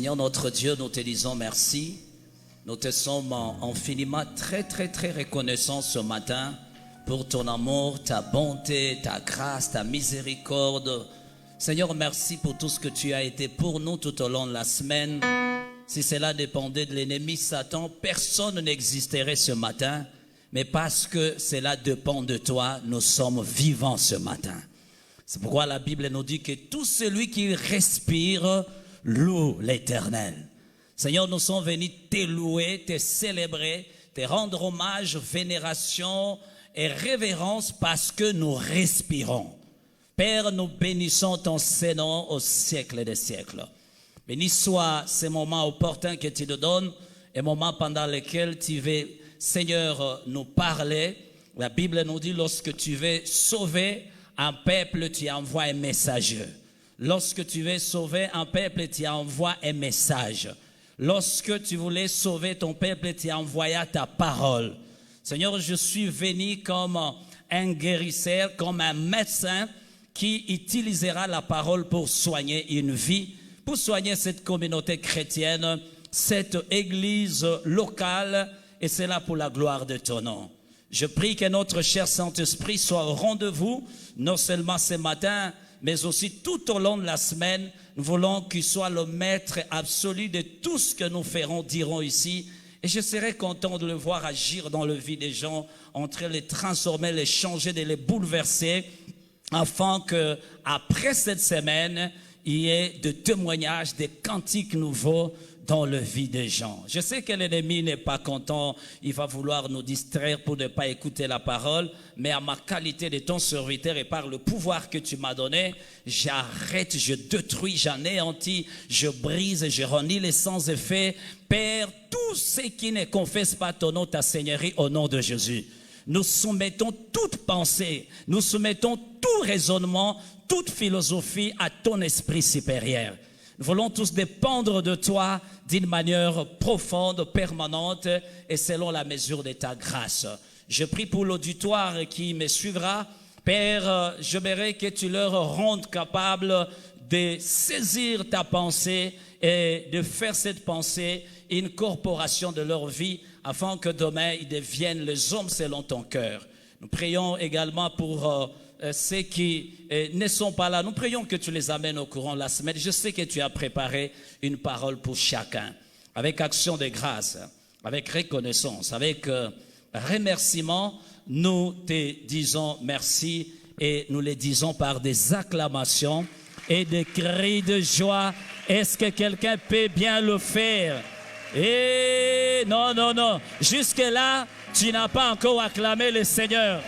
Seigneur notre Dieu, nous te disons merci. Nous te sommes infiniment très reconnaissants ce matin pour ton amour, ta bonté, ta grâce, ta miséricorde. Seigneur, merci pour tout ce que tu as été pour nous tout au long de la semaine. Si cela dépendait de l'ennemi Satan, personne n'existerait ce matin. Mais parce que cela dépend de toi, nous sommes vivants ce matin. C'est pourquoi la Bible nous dit que tout celui qui respire loue l'Éternel. Seigneur, nous sommes venus te louer, te célébrer, te rendre hommage, vénération et révérence parce que nous respirons. Père, nous bénissons ton Saint-Nom au siècle des siècles. Béni soit ces moments opportuns que tu nous donnes et moments pendant lesquels tu veux, Seigneur, nous parler. La Bible nous dit, lorsque tu veux sauver un peuple, tu envoies un messager. Lorsque tu veux sauver un peuple, tu envoies un message. Lorsque tu voulais sauver ton peuple, tu envoyas ta parole. Seigneur, je suis venu comme un guérisseur, comme un médecin qui utilisera la parole pour soigner une vie, pour soigner cette communauté chrétienne, cette église locale, et c'est là pour la gloire de ton nom. Je prie que notre cher Saint-Esprit soit au rendez-vous, non seulement ce matin, mais aussi tout au long de la semaine. Nous voulons qu'il soit le maître absolu de tout ce que nous ferons, dirons ici. Et je serai content de le voir agir dans le vie des gens, entre les transformer, les changer, de les bouleverser, afin que après cette semaine, il y ait des témoignages, des cantiques nouveaux dans le vie des gens. Je sais que l'ennemi n'est pas content, il va vouloir nous distraire pour ne pas écouter la parole, mais à ma qualité de ton serviteur et par le pouvoir que tu m'as donné, j'arrête, je détruis, j'anéantis, je brise, je renie les sans effet. Père, tous ceux qui ne confessent pas ton nom, ta Seigneurie, au nom de Jésus. Nous soumettons toute pensée, nous soumettons tout raisonnement, toute philosophie à ton esprit supérieur. Nous voulons tous dépendre de toi d'une manière profonde, permanente et selon la mesure de ta grâce. Je prie pour l'auditoire qui me suivra. Père, j'aimerais que tu leur rendes capables de saisir ta pensée et de faire cette pensée une corporation de leur vie afin que demain ils deviennent les hommes selon ton cœur. Nous prions également pour ceux qui ne sont pas là. Nous prions que tu les amènes au courant de la semaine. Je sais que tu as préparé une parole pour chacun, avec action de grâce, avec reconnaissance, avec remerciement. Nous te disons merci et nous le disons par des acclamations et des cris de joie. Est-ce que quelqu'un peut bien le faire? Et non, non, non. Jusque-là, tu n'as pas encore acclamé le Seigneur.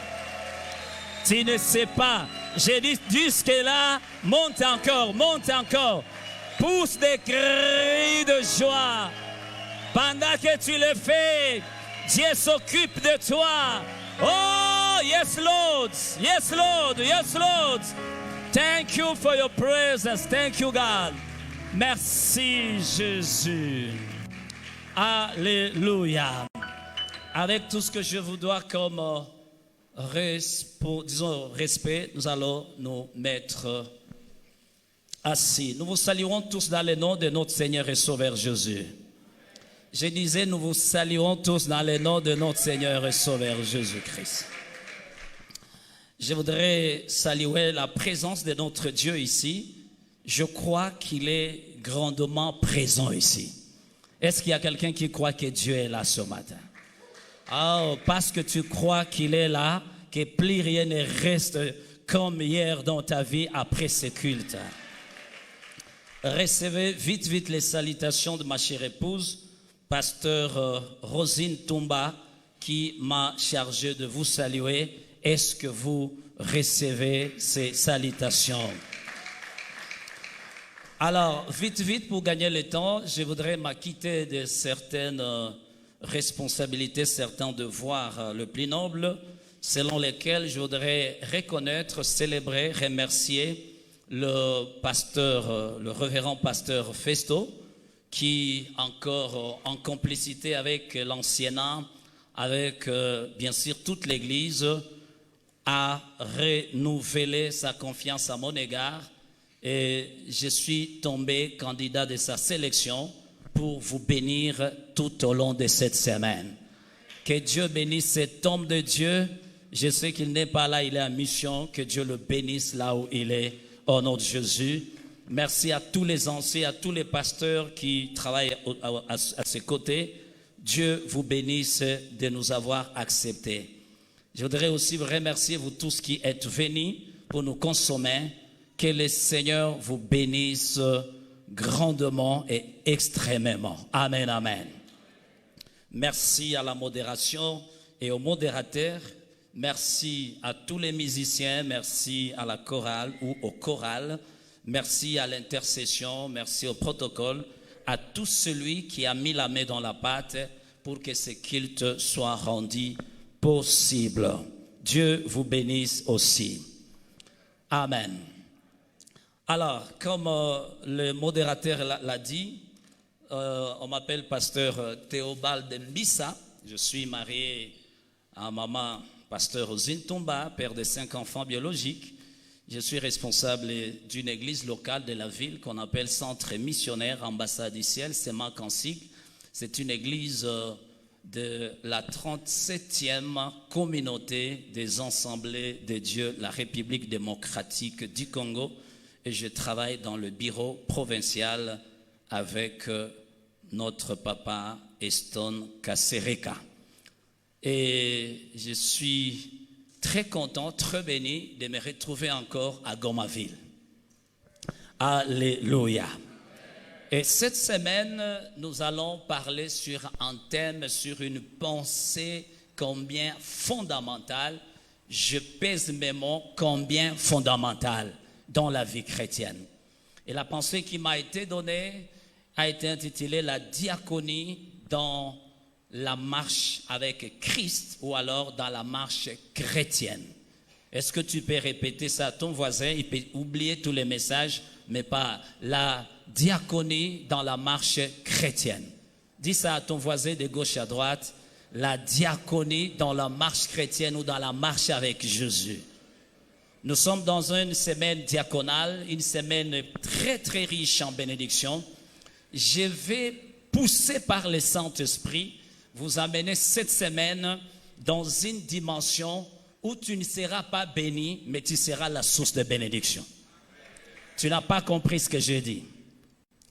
Tu ne sais pas. J'ai dit jusque-là, monte encore, monte encore. Pousse des cris de joie. Pendant que tu le fais, Dieu s'occupe de toi. Oh, yes, Lord. Yes, Lord. Yes, Lord. Thank you for your presence. Thank you, God. Merci, Jésus. Alléluia. Avec tout ce que je vous dois comme respect, nous allons nous mettre assis. Nous vous saluons tous dans le nom de notre Seigneur et Sauveur Jésus. Je disais, nous vous saluons tous dans le nom de notre Seigneur et Sauveur Jésus-Christ. Je voudrais saluer la présence de notre Dieu ici. Je crois qu'il est grandement présent ici. Est-ce qu'il y a quelqu'un qui croit que Dieu est là ce matin? Oh, parce que tu crois qu'il est là, que plus rien ne reste comme hier dans ta vie après ce culte. Recevez vite les salutations de ma chère épouse, pasteur Rosine Toumba, qui m'a chargé de vous saluer. Est-ce que vous recevez ces salutations? Alors, vite, pour gagner le temps, je voudrais m'acquitter de certaines responsabilités, certains devoirs le plus nobles, selon lesquels je voudrais reconnaître, célébrer, remercier le pasteur, le révérend pasteur Festo, qui encore en complicité avec l'ancien, avec bien sûr toute l'Église, a renouvelé sa confiance à mon égard. et je suis tombé candidat de sa sélection pour vous bénir tout au long de cette semaine. Que Dieu bénisse cet homme de Dieu. Je sais qu'il n'est pas là, il est en mission. Que Dieu le bénisse là où il est, au nom de Jésus. Merci à tous les anciens, à tous les pasteurs qui travaillent à ses côtés. Dieu vous bénisse de nous avoir acceptés. Je voudrais aussi vous remercier, vous tous qui êtes venus pour nous consommer. Que le Seigneur vous bénisse grandement et extrêmement. Amen, amen. Merci à la modération et aux modérateurs. Merci à tous les musiciens. Merci à la chorale ou au choral. Merci à l'intercession. Merci au protocole. À tout celui qui a mis la main dans la pâte pour que ce culte soit rendu possible. Dieu vous bénisse aussi. Amen. Alors, comme le modérateur l'a dit, on m'appelle pasteur Théobald Mbissa. Je suis marié à maman pasteur Ozintomba, père de 5 enfants biologiques. Je suis responsable d'une église locale de la ville qu'on appelle Centre missionnaire Ambassade du Ciel, c'est Makansig. C'est une église de la 37e communauté des Assemblées de Dieu, la République démocratique du Congo. Et je travaille dans le bureau provincial avec notre papa Eston Kasereka. Et je suis très content, très béni de me retrouver encore à Gomaville. Alléluia. Et cette semaine, nous allons parler sur un thème, sur une pensée combien fondamentale, je pèse mes mots, combien fondamentale dans la vie chrétienne. Et la pensée qui m'a été donnée a été intitulée « La diaconie dans la marche avec Christ » ou alors dans la marche chrétienne. Est-ce que tu peux répéter ça à ton voisin? Il peut oublier tous les messages, mais pas la diaconie dans la marche chrétienne. Dis ça à ton voisin de gauche à droite. La diaconie dans la marche chrétienne ou dans la marche avec Jésus. Nous sommes dans une semaine diaconale, une semaine très très riche en bénédictions. Je vais pousser par le Saint-Esprit, vous amener cette semaine dans une dimension où tu ne seras pas béni, mais tu seras la source de bénédiction. Tu n'as pas compris ce que je dis.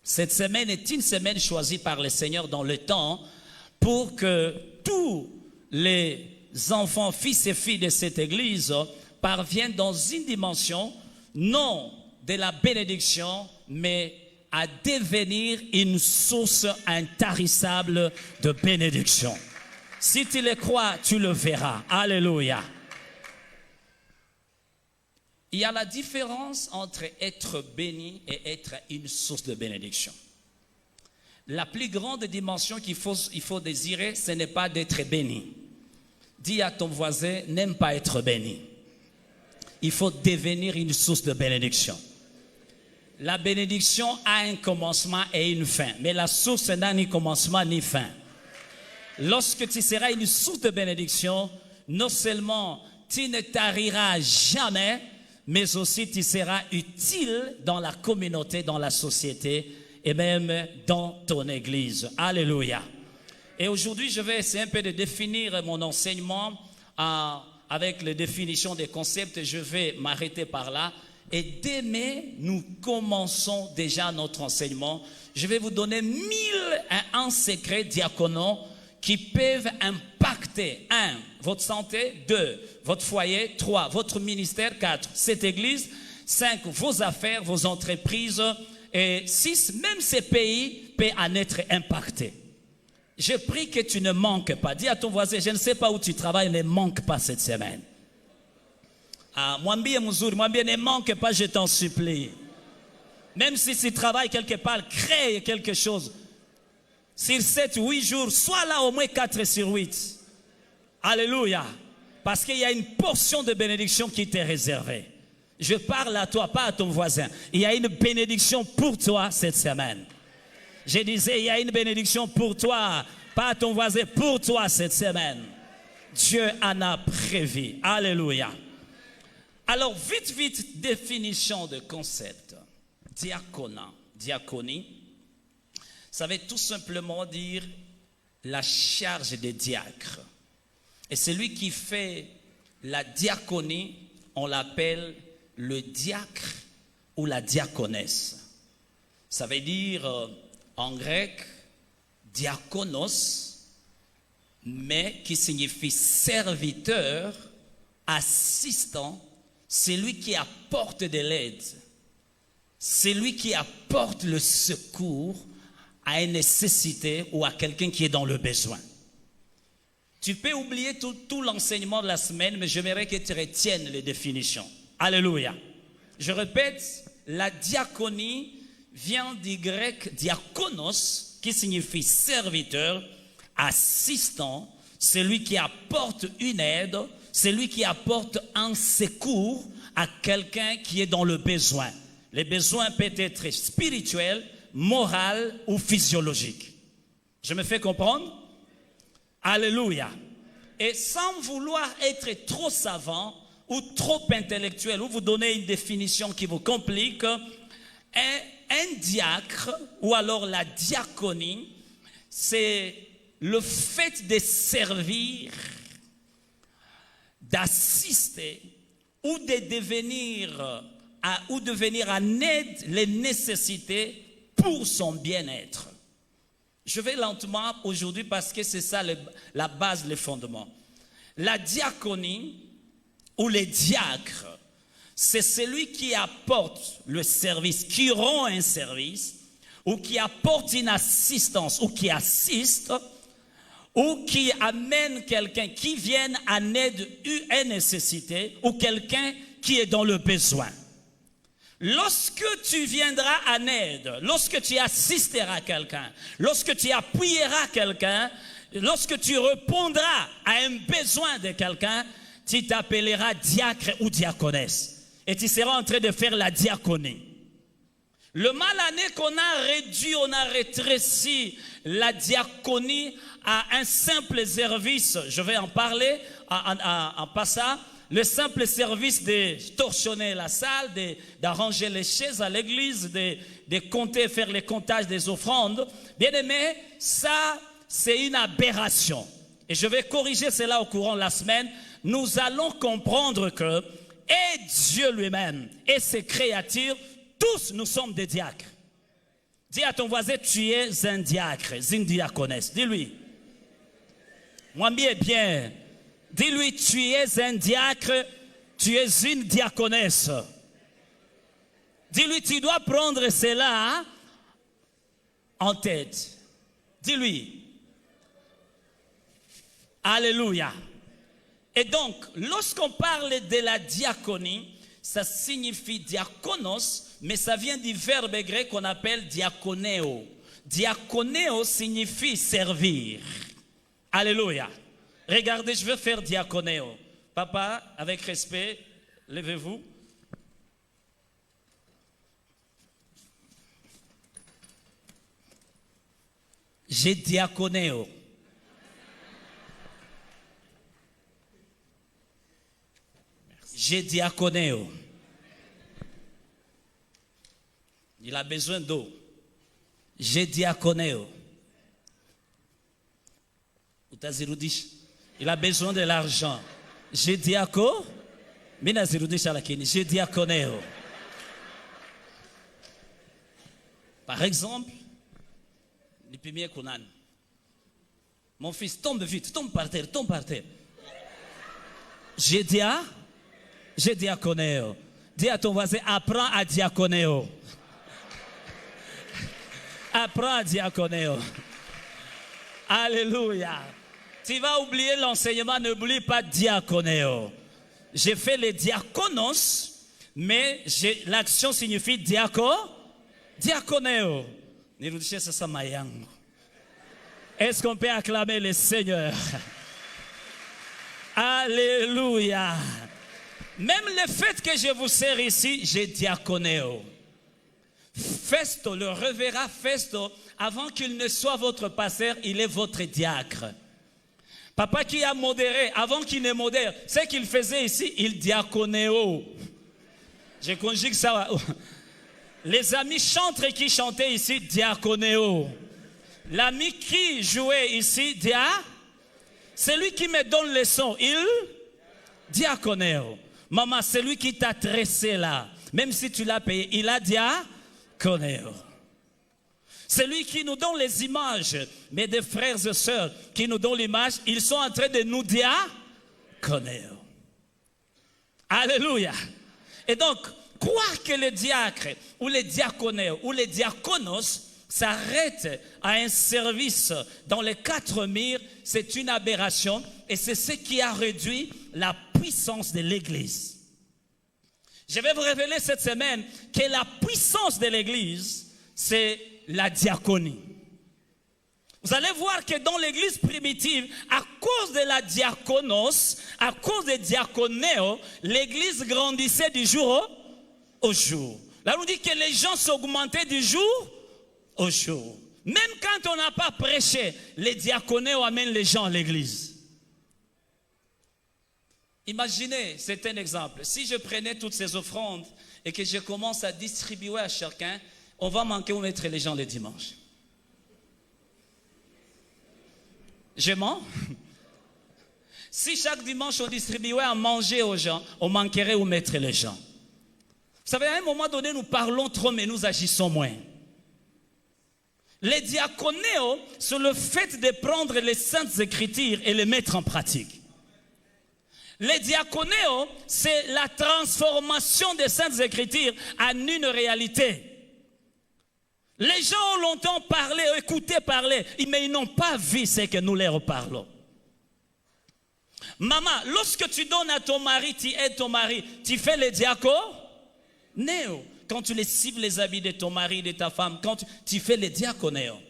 Cette semaine est une semaine choisie par le Seigneur dans le temps pour que tous les enfants, fils et filles de cette église parviennent dans une dimension non de la bénédiction, mais à devenir une source intarissable de bénédiction. Si tu le crois, tu le verras. Alléluia. Il y a la différence entre être béni et être une source de bénédiction. La plus grande dimension qu'il faut désirer, ce n'est pas d'être béni. Dis à ton voisin, n'aime pas être béni. Il faut devenir une source de bénédiction. La bénédiction a un commencement et une fin, mais la source n'a ni commencement ni fin. Lorsque tu seras une source de bénédiction, non seulement tu ne tariras jamais, mais aussi tu seras utile dans la communauté, dans la société et même dans ton église. Alléluia. Et aujourd'hui, je vais essayer un peu de définir mon enseignement avec les définitions des concepts. Je vais m'arrêter par là. Et demain, nous commençons déjà notre enseignement. Je vais vous donner 1001 secrets diaconaux qui peuvent impacter 1. Votre santé, 2. Votre foyer, 3. Votre ministère, 4. Cette église, 5. Vos affaires, vos entreprises, et 6. Même ces pays peuvent en être impactés. Je prie que tu ne manques pas. Dis à ton voisin, je ne sais pas où tu travailles, ne manque pas cette semaine. Mwambie mzuri, mwambie ne manque pas, je t'en supplie. Même si tu travailles quelque part, crée quelque chose. Sur 7, 8 jours, sois là au moins 4 sur 8. Alléluia. Parce qu'il y a une portion de bénédiction qui t'est réservée. Je parle à toi, pas à ton voisin. Il y a une bénédiction pour toi cette semaine. Je disais, il y a une bénédiction pour toi, pas à ton voisin, pour toi cette semaine. Dieu en a prévu. Alléluia. Alors, vite, définition de concept. diaconie, ça veut tout simplement dire la charge des diacres. Et celui qui fait la diaconie, on l'appelle le diacre ou la diaconesse. Ça veut dire en grec diakonos, mais qui signifie serviteur, assistant, celui qui apporte de l'aide, celui qui apporte le secours à une nécessité ou à quelqu'un qui est dans le besoin. Tu peux oublier tout l'enseignement de la semaine, mais j'aimerais que tu retiennes les définitions. Alléluia. Je répète, la diaconie vient du grec diakonos, qui signifie serviteur, assistant, celui qui apporte une aide, celui qui apporte un secours à quelqu'un qui est dans le besoin. Les besoins peuvent être spirituels, moraux ou physiologiques. Je me fais comprendre? Alléluia. Et sans vouloir être trop savant ou trop intellectuel, ou vous donner une définition qui vous complique, un diacre ou alors la diaconie, c'est le fait de servir, d'assister ou de devenir en aide les nécessités pour son bien-être. Je vais lentement aujourd'hui parce que c'est ça la base, le fondement. La diaconie ou les diacres, c'est celui qui apporte le service, qui rend un service, ou qui apporte une assistance, ou qui assiste, ou qui amène quelqu'un qui vient en aide une nécessité, ou quelqu'un qui est dans le besoin. Lorsque tu viendras en aide, lorsque tu assisteras quelqu'un, lorsque tu appuieras quelqu'un, lorsque tu répondras à un besoin de quelqu'un, tu t'appelleras diacre ou diaconesse. Et tu seras en train de faire la diaconie. Le mal année qu'on a réduit, on a rétréci la diaconie à un simple service. Je vais en parler en passant. Le simple service de torchonner la salle, d'arranger les chaises à l'église, de compter, faire les comptages des offrandes. Bien aimé, ça, c'est une aberration. Et je vais corriger cela au courant de la semaine. Nous allons comprendre que, et Dieu lui-même, et ses créatures, tous nous sommes des diacres. Dis à ton voisin, tu es un diacre, une diaconesse. Dis-lui. Moi, bien. Dis-lui, tu es un diacre, tu es une diaconesse. Dis-lui, tu dois prendre cela en tête. Dis-lui. Alléluia. Et donc, lorsqu'on parle de la diaconie, ça signifie diakonos, mais ça vient du verbe grec qu'on appelle diakoneo. Diakoneo signifie servir. Alléluia. Regardez, je vais faire diakoneo. Papa, avec respect, levez-vous. J'ai diakoneo. J'ai diakoneo. Il a besoin d'eau. J'ai diakoneo. Il a besoin de l'argent. J'ai diaco. J'ai diakoneo. Par exemple, mon fils, tombe vite, tombe par terre. J'ai diakoneo. Dis à ton voisin, apprends à diakoneo. Apprends à diakoneo. Alléluia. Tu vas oublier l'enseignement, n'oublie pas diakoneo. J'ai fait les diakonos, mais l'action signifie diakoneo. Est-ce qu'on peut acclamer le Seigneur? Alléluia. Même le fait que je vous sers ici, j'ai diakoneo. Festo, le reverra Festo, avant qu'il ne soit votre pasteur, il est votre diacre. Papa qui a modéré, avant qu'il ne modère, ce qu'il faisait ici, il diakoneo. Je conjugue ça. Les amis chantres qui chantaient ici, diaconéo. L'ami qui jouait ici, c'est lui qui me donne les sons. Il, diaconéo. Maman, c'est lui qui t'a tressé là. Même si tu l'as payé, il a diaconéo. C'est lui qui nous donne les images. Mais des frères et sœurs qui nous donnent l'image, ils sont en train de nous diaconéo. Alléluia. Et donc, croire que le diacre ou les diaconéo ou les diaconos s'arrête à un service dans les 4 murs, c'est une aberration et c'est ce qui a réduit la puissance de l'Église. Je vais vous révéler cette semaine que la puissance de l'Église, c'est la diaconie. Vous allez voir que dans l'Église primitive, à cause de la diaconos, à cause des diaconéo, l'Église grandissait du jour au jour. Là, on dit que les gens s'augmentaient du jour au jour. Même quand on n'a pas prêché, les diaconéos amènent les gens à l'église. Imaginez, c'est un exemple. Si je prenais toutes ces offrandes et que je commence à distribuer à chacun, on va manquer où mettre les gens le dimanche. Je mens? Si chaque dimanche on distribuait à manger aux gens, on manquerait où mettre les gens. Vous savez, à un moment donné, nous parlons trop, mais nous agissons moins. Les diaconéos, c'est le fait de prendre les saintes écritures et les mettre en pratique. Les diaconéos, c'est la transformation des saintes écritures en une réalité. Les gens ont longtemps parlé, écouté parler, mais ils n'ont pas vu ce que nous leur parlons. Maman, lorsque tu donnes à ton mari, tu aides ton mari, tu fais les diaconéos. Quand tu les cibles les habits de ton mari, de ta femme, quand tu fais les diaconéos.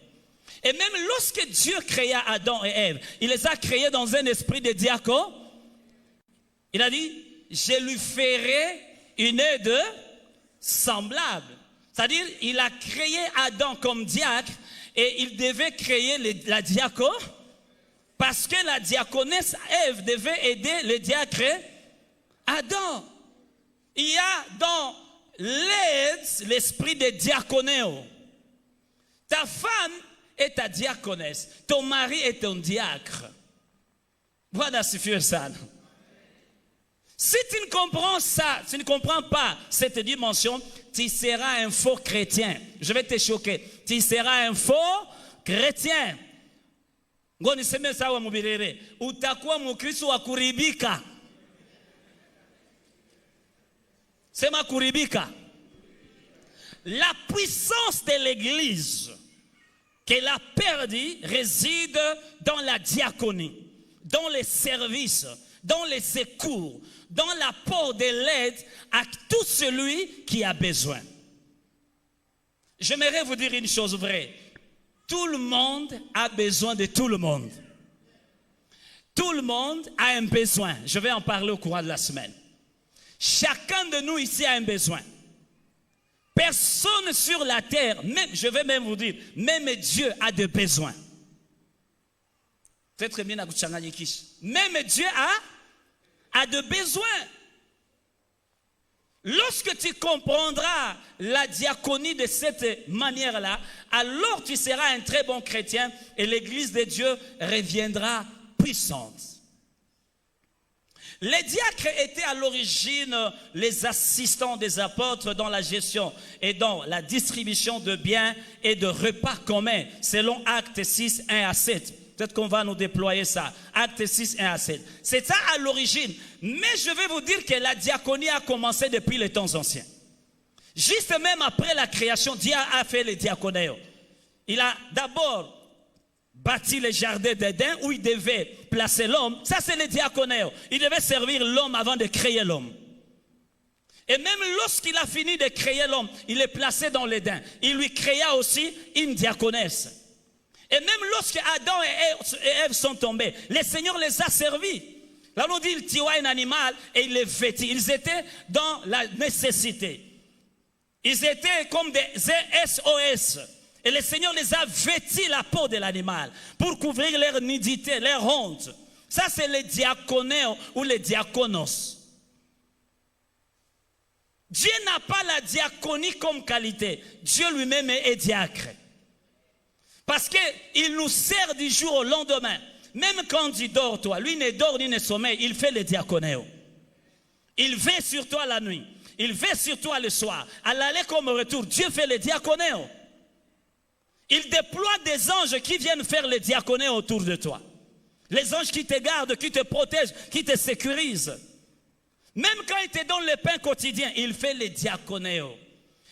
Et même lorsque Dieu créa Adam et Ève, il les a créés dans un esprit de diacre. Il a dit, je lui ferai une aide semblable. C'est-à-dire, il a créé Adam comme diacre et il devait créer la diaco parce que la diaconesse Ève devait aider le diacre Adam. Il y a dans l'esprit de diaconéo. Ta femme est ta diaconesse. Ton mari est ton diacre. Voilà ce que ça. Si tu ne comprends ça, tu ne comprends pas cette dimension, tu seras un faux chrétien. Je vais te choquer. Tu seras un faux chrétien. Ngoniseme sawa mubirere. Utakuwa mukristo wa kuribika. Sema kuribika. La puissance de l'Église qu'elle a perdue réside dans la diaconie, dans les services, dans les secours, dans l'apport de l'aide à tout celui qui a besoin. J'aimerais vous dire une chose vraie. Tout le monde a besoin de tout le monde. Tout le monde a un besoin. Je vais en parler au courant de la semaine. Chacun de nous ici a un besoin. Personne sur la terre, même, je vais même vous dire, même Dieu a des besoins. Même Dieu a de besoins. Lorsque tu comprendras la diaconie de cette manière-là, alors tu seras un très bon chrétien et l'Église de Dieu reviendra puissante. Les diacres étaient à l'origine les assistants des apôtres dans la gestion et dans la distribution de biens et de repas communs, selon Actes 6, 1 à 7. Peut-être qu'on va nous déployer ça. Actes 6, 1 à 7. C'est ça à l'origine. Mais je vais vous dire que la diaconie a commencé depuis les temps anciens. Juste même après la création, Dieu a fait les diaconéos. Il a d'abord bâti le jardin d'Éden où il devait placer l'homme. Ça, c'est les diaconéos. Il devait servir l'homme avant de créer l'homme. Et même lorsqu'il a fini de créer l'homme, il est placé dans l'Éden. Il lui créa aussi une diaconesse. Et même lorsque Adam et Ève sont tombés, le Seigneur les a servis. Là, on dit, il tua un animal et il les vêtit. Ils étaient dans la nécessité. Ils étaient comme des SOS. Et le Seigneur les a vêtis la peau de l'animal pour couvrir leur nudité, leur honte. Ça, c'est les diaconéos ou les diaconos. Dieu n'a pas la diaconie comme qualité. Dieu lui-même est diacre. Parce qu'il nous sert du jour au lendemain. Même quand il dort, toi, lui ne dort ni ne sommeille, il fait le diaconéo. Il veille sur toi la nuit. Il veille sur toi le soir. À l'aller comme au retour, Dieu fait le diaconéo. Il déploie des anges qui viennent faire le diaconéo autour de toi. Les anges qui te gardent, qui te protègent, qui te sécurisent. Même quand il te donne le pain quotidien, il fait le diaconéo.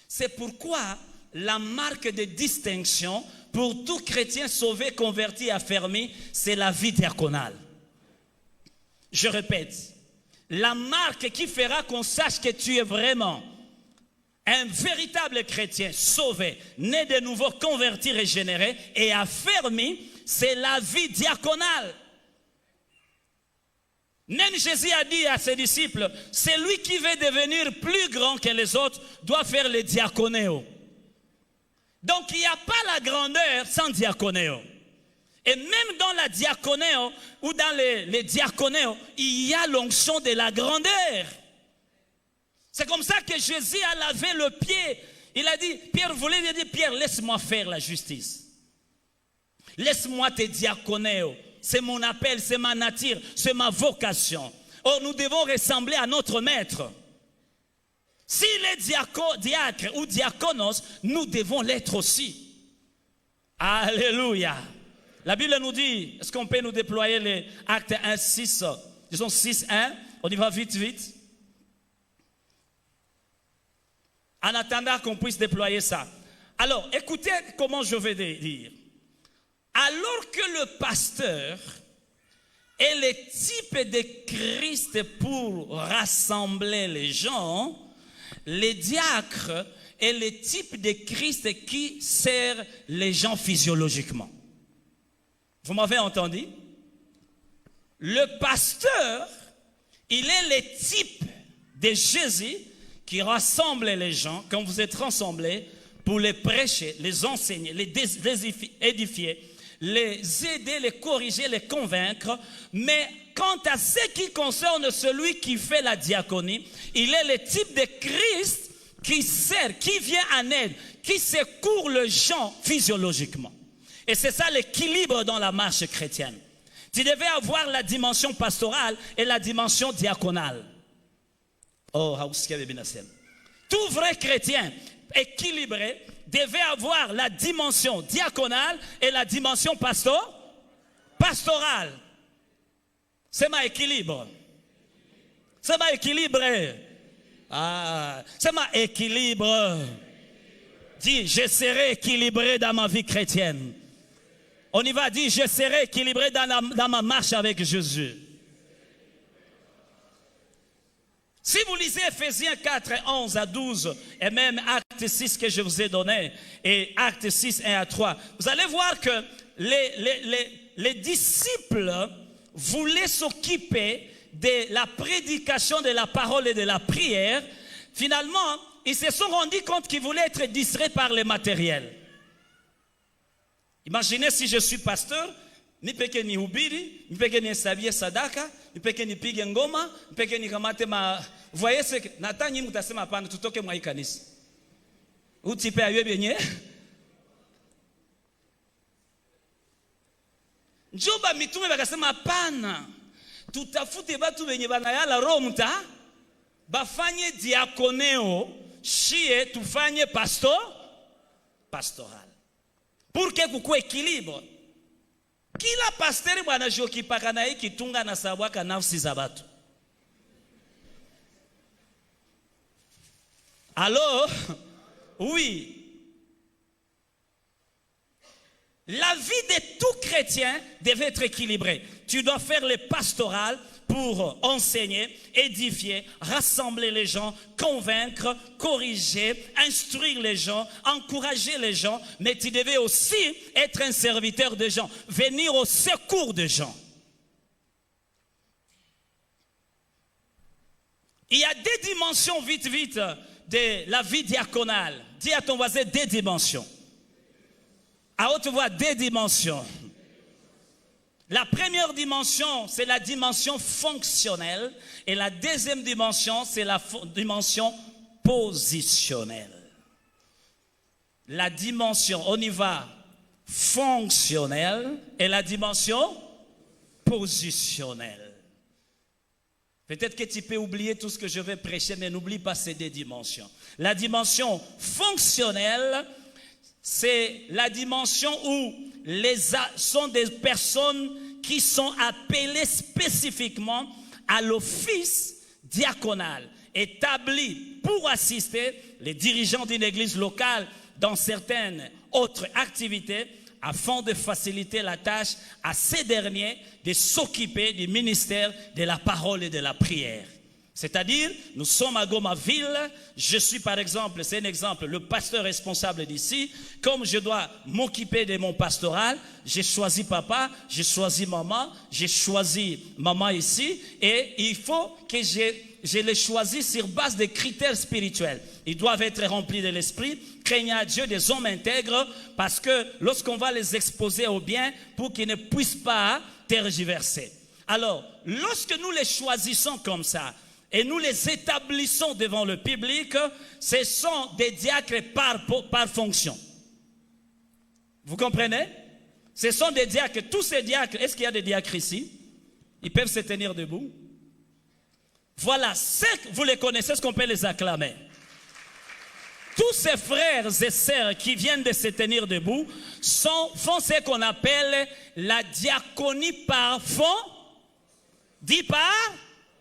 C'est pourquoi la marque de distinction pour tout chrétien sauvé, converti, affermi, c'est la vie diaconale. Je répète, la marque qui fera qu'on sache que tu es vraiment un véritable chrétien sauvé, né de nouveau, converti, régénéré et affermi, c'est la vie diaconale. Même Jésus a dit à ses disciples, celui qui veut devenir plus grand que les autres doit faire le diaconéo. Donc il n'y a pas la grandeur sans diaconéo. Et même dans la diaconéo ou dans les diaconéo, il y a l'onction de la grandeur. C'est comme ça que Jésus a lavé le pied. Il a dit, Pierre voulait lui dire, Pierre, laisse-moi faire la justice. Laisse-moi te diaconéo. C'est mon appel, c'est ma nature, c'est ma vocation. Or, nous devons ressembler à notre maître. S'il est diacre ou diaconos, nous devons l'être aussi. Alléluia. La Bible nous dit, est-ce qu'on peut nous déployer les actes 1, 6, disons 6, 1, on y va vite, vite. En attendant qu'on puisse déployer ça. Alors, écoutez comment je vais dire. Alors que le pasteur est le type de Christ pour rassembler les gens, le diacre est le type de Christ qui sert les gens physiologiquement. Vous m'avez entendu? Le pasteur, il est le type de Jésus qui rassemble les gens, quand vous êtes rassemblés, pour les prêcher, les enseigner, les édifier, les aider, les corriger, les convaincre. Mais quant à ce qui concerne celui qui fait la diaconie, il est le type de Christ qui sert, qui vient en aide, qui secourt les gens physiologiquement. Et c'est ça l'équilibre dans la marche chrétienne. Tu devais avoir la dimension pastorale et la dimension diaconale. Oh, tout vrai chrétien équilibré devait avoir la dimension diaconale et la dimension pastorale. C'est ma équilibre. C'est ma équilibré. Ah, c'est ma équilibre. Dis, je serai équilibré dans ma vie chrétienne. On y va, dire, je serai équilibré dans ma marche avec Jésus. Si vous lisez Ephésiens 4, 11 à 12, et même Acte 6 que je vous ai donné, et Acte 6, 1 à 3, vous allez voir que les disciples voulaient s'occuper de la prédication de la parole et de la prière. Finalement, ils se sont rendus compte qu'ils voulaient être distraits par le matériel. Imaginez si je suis pasteur, ni peke ni hubiri, ni peke ni hesabie sadaka, ni peke ni pige ngoma, ni peke ni kamate ma... Vous voyez ce que... Nata nyi mutasema pana tutoke mwa ikanisa. Utipe aywe benye. Njoba mitume bakasema pana. Tutafute batu benye banayala roho muta. Bafanye diakoneo, shie tufanye pastoral. Pour que kukue équilibre. Kila pasteri bwana jokipaka na hiki tunga na sabwaka nafsi za batu. Alors, oui. La vie de tout chrétien devait être équilibrée. Tu dois faire le pastoral pour enseigner, édifier, rassembler les gens, convaincre, corriger, instruire les gens, encourager les gens, mais tu devais aussi être un serviteur des gens, venir au secours des gens. Il y a des dimensions, vite, de la vie diaconale. Dis à ton voisin des dimensions. À haute voix, des dimensions. La première dimension, c'est la dimension fonctionnelle. Et la deuxième dimension, c'est la dimension positionnelle. La dimension, on y va, fonctionnelle et la dimension positionnelle. Peut-être que tu peux oublier tout ce que je vais prêcher, mais n'oublie pas ces deux dimensions. La dimension fonctionnelle, c'est la dimension où sont des personnes qui sont appelées spécifiquement à l'office diaconal, établi pour assister les dirigeants d'une église locale dans certaines autres activités, afin de faciliter la tâche à ces derniers de s'occuper du ministère de la parole et de la prière. C'est-à-dire, nous sommes à Goma-Ville, je suis par exemple, c'est un exemple, le pasteur responsable d'ici. Comme je dois m'occuper de mon pastoral, j'ai choisi papa, j'ai choisi maman ici, et il faut que je les choisisse sur base des critères spirituels. Ils doivent être remplis de l'esprit, craignant à Dieu, des hommes intègres, parce que lorsqu'on va les exposer au bien, pour qu'ils ne puissent pas tergiverser. Alors, lorsque nous les choisissons comme ça, et nous les établissons devant le public, ce sont des diacres par fonction. Vous comprenez? Ce sont des diacres, tous ces diacres, est-ce qu'il y a des diacres ici? Ils peuvent se tenir debout. Voilà, vous les connaissez, ce qu'on peut les acclamer. Tous ces frères et sœurs qui viennent de se tenir debout font ce qu'on appelle la diaconie par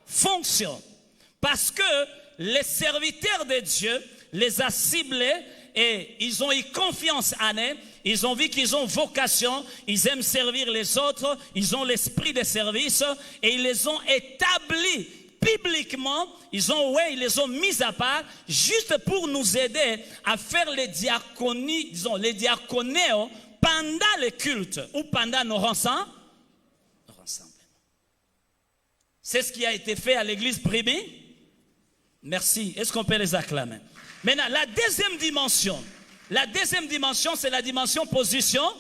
fonction. Parce que les serviteurs de Dieu les a ciblés et ils ont eu confiance en eux. Ils ont vu qu'ils ont vocation, ils aiment servir les autres, ils ont l'esprit de service et ils les ont établis publiquement. Ils les ont mis à part juste pour nous aider à faire les diaconies, disons les diaconéos pendant le culte ou pendant nos rassemblements. C'est ce qui a été fait à l'église privée. Merci. Est-ce qu'on peut les acclamer? Maintenant, la deuxième dimension, c'est la dimension positionnelle.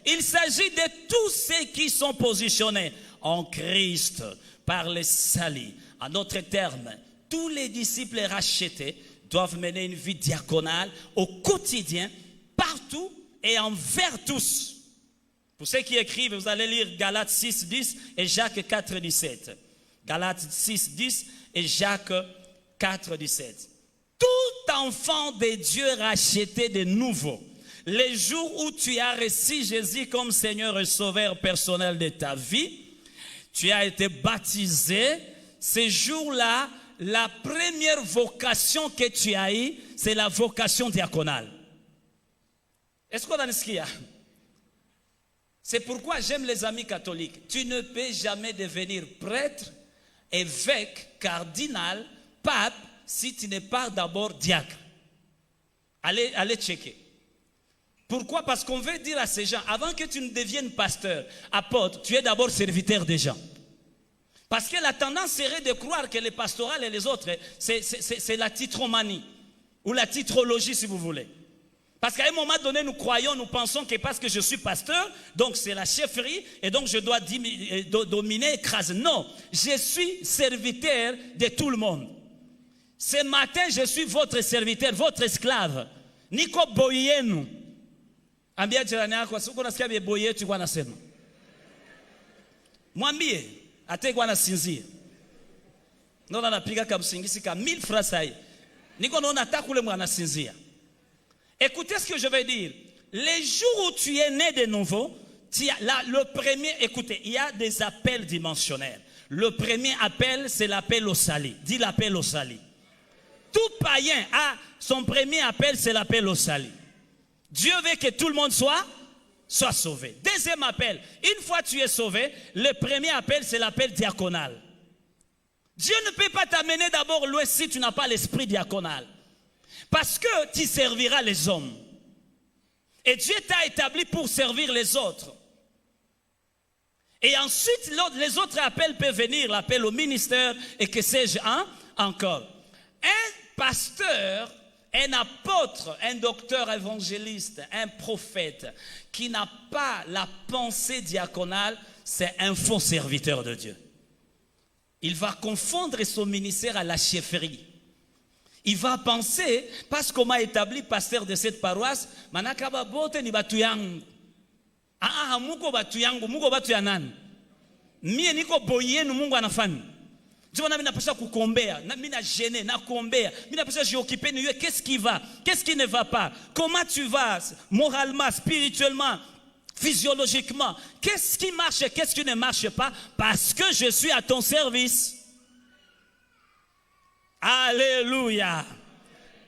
Il s'agit de tous ceux qui sont positionnés en Christ par le salut. En d'autres termes, tous les disciples rachetés doivent mener une vie diaconale au quotidien, partout et envers tous. Pour ceux qui écrivent, vous allez lire Galates 6, 10 et Jacques 4, 17. Galates 6, 10 et Jacques 4, 17. Tout enfant de Dieu racheté de nouveau, les jours où tu as reçu Jésus comme Seigneur et Sauveur personnel de ta vie, tu as été baptisé, ces jours-là, la première vocation que tu as eue, c'est la vocation diaconale. Est-ce qu'on a ce qu'il y a? C'est pourquoi j'aime les amis catholiques. Tu ne peux jamais devenir prêtre, évêque, cardinal, pape, si tu n'es pas d'abord diacre. Allez checker. Pourquoi? Parce qu'on veut dire à ces gens, avant que tu ne deviennes pasteur, apôtre, tu es d'abord serviteur des gens. Parce que la tendance serait de croire que les pastorales et les autres, c'est la titromanie, ou la titrologie si vous voulez. Parce qu'à un moment donné, nous pensons que parce que je suis pasteur, donc c'est la chefferie, et donc je dois dominer, écraser. Non, je suis serviteur de tout le monde. Ce matin, je suis votre serviteur, votre esclave. Niko boyenu. Ambia jirani yako, siku nasikia boye yetu kwa nasema. Mwambie, ate kwa nasinzia. Nona napiga kamsingisi ka 1000 francs sai. Niko naona atakule mwana sinzia. Écoutez ce que je vais dire. Les jours où tu es né de nouveau, le premier, écoutez, il y a des appels dimensionnels. Le premier appel, c'est l'appel au salut. Dis l'appel au salut. Tout païen a son premier appel, c'est l'appel au salut. Dieu veut que tout le monde soit sauvé. Deuxième appel, une fois tu es sauvé, le premier appel, c'est l'appel diaconal. Dieu ne peut pas t'amener d'abord loin si tu n'as pas l'esprit diaconal. Parce que tu serviras les hommes. Et Dieu t'a établi pour servir les autres. Et ensuite, les autres appels peuvent venir, l'appel au ministère et que sais-je encore. Un pasteur, un apôtre, un docteur évangéliste, un prophète qui n'a pas la pensée diaconale, c'est un faux serviteur de Dieu. il va confondre son ministère à la chefferie. Il va penser, parce qu'on m'a établi pasteur de cette paroisse, manakaba bote ni batu yangu. Muko batu yangu, muko batu ya nani? Mie niko boyenu Mungu anafanya. Ndio na mimi napaswa kukombea, na mimi na gêner, na kombea. Mimi napaswa j'occuper ni qu'est-ce qui va? Qu'est-ce qui ne va pas? Comment tu vas moralement, spirituellement, physiologiquement? Qu'est-ce qui marche et qu'est-ce qui ne marche pas? Parce que je suis à ton service. Alléluia.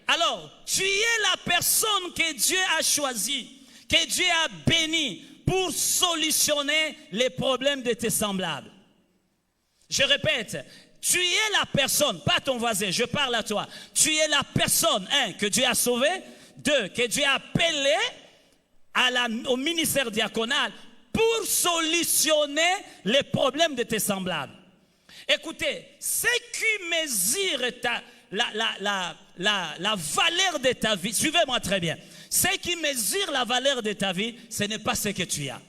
Alors, tu es la personne que Dieu a choisie, que Dieu a bénie pour solutionner les problèmes de tes semblables. Je répète, tu es la personne, pas ton voisin, je parle à toi. Tu es la personne, que Dieu a sauvé, que Dieu a appelé au ministère diaconal pour solutionner les problèmes de tes semblables. Écoutez, ce qui mesure la valeur de ta vie, suivez-moi très bien, ce qui mesure la valeur de ta vie, ce n'est pas ce que tu as.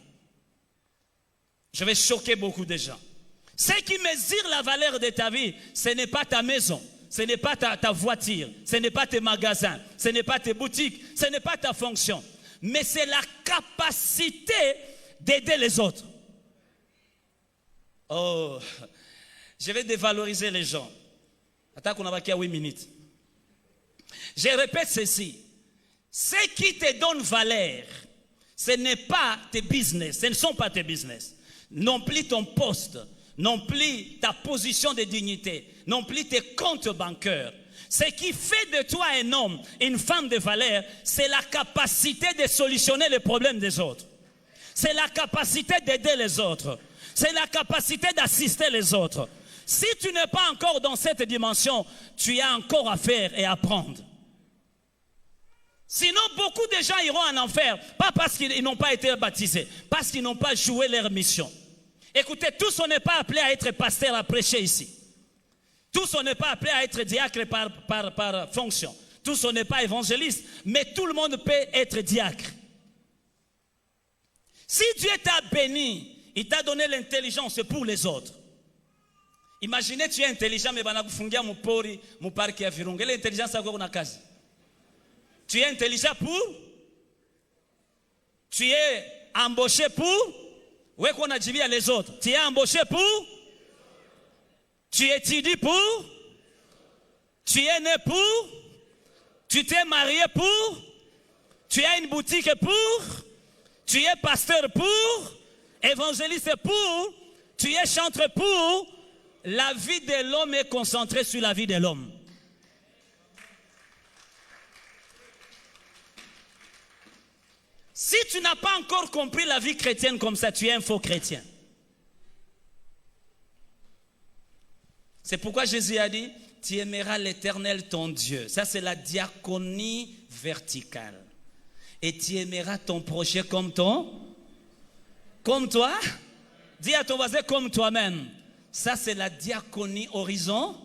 Je vais choquer beaucoup de gens. Ce qui mesure la valeur de ta vie, ce n'est pas ta maison, ce n'est pas ta voiture, ce n'est pas tes magasins, ce n'est pas tes boutiques, ce n'est pas ta fonction, mais c'est la capacité d'aider les autres. Oh, je vais dévaloriser les gens. Attends qu'on a 8 minutes. Je répète ceci. Ce qui te donne valeur, ce n'est pas tes business, ce ne sont pas tes business. Non plus ton poste, non plus ta position de dignité, non plus tes comptes bancaires. Ce qui fait de toi un homme, une femme de valeur, c'est la capacité de solutionner les problèmes des autres. C'est la capacité d'aider les autres. C'est la capacité d'assister les autres. Si tu n'es pas encore dans cette dimension, tu as encore à faire et à apprendre. Sinon, beaucoup de gens iront en enfer, pas parce qu'ils n'ont pas été baptisés, parce qu'ils n'ont pas joué leur mission. Écoutez, tous on n'est pas appelés à être pasteur, à prêcher ici. Tous on n'est pas appelés à être diacre par fonction. Tous on n'est pas évangéliste, mais tout le monde peut être diacre. Si Dieu t'a béni, il t'a donné l'intelligence pour les autres. Imaginez tu es intelligent mais banakufungia mupori muparki ya Virunga. L'intelligence yako kuna kazi. Tu es intelligent pour? Tu es embauché pour? Ouais qu'on a dit à les autres. Tu es embauché pour? Tu étudies pour? Tu es né pour? Tu t'es marié pour? Tu as une boutique pour? Tu es pasteur pour? Évangéliste pour? Tu es chanteur pour? La vie de l'homme est concentrée sur la vie de l'homme. Si tu n'as pas encore compris la vie chrétienne comme ça, tu es un faux chrétien. C'est pourquoi Jésus a dit, tu aimeras l'Éternel ton Dieu. Ça c'est la diaconie verticale. Et tu aimeras ton prochain comme toi. Dis à ton voisin comme toi-même. Ça, c'est la diaconie horizon.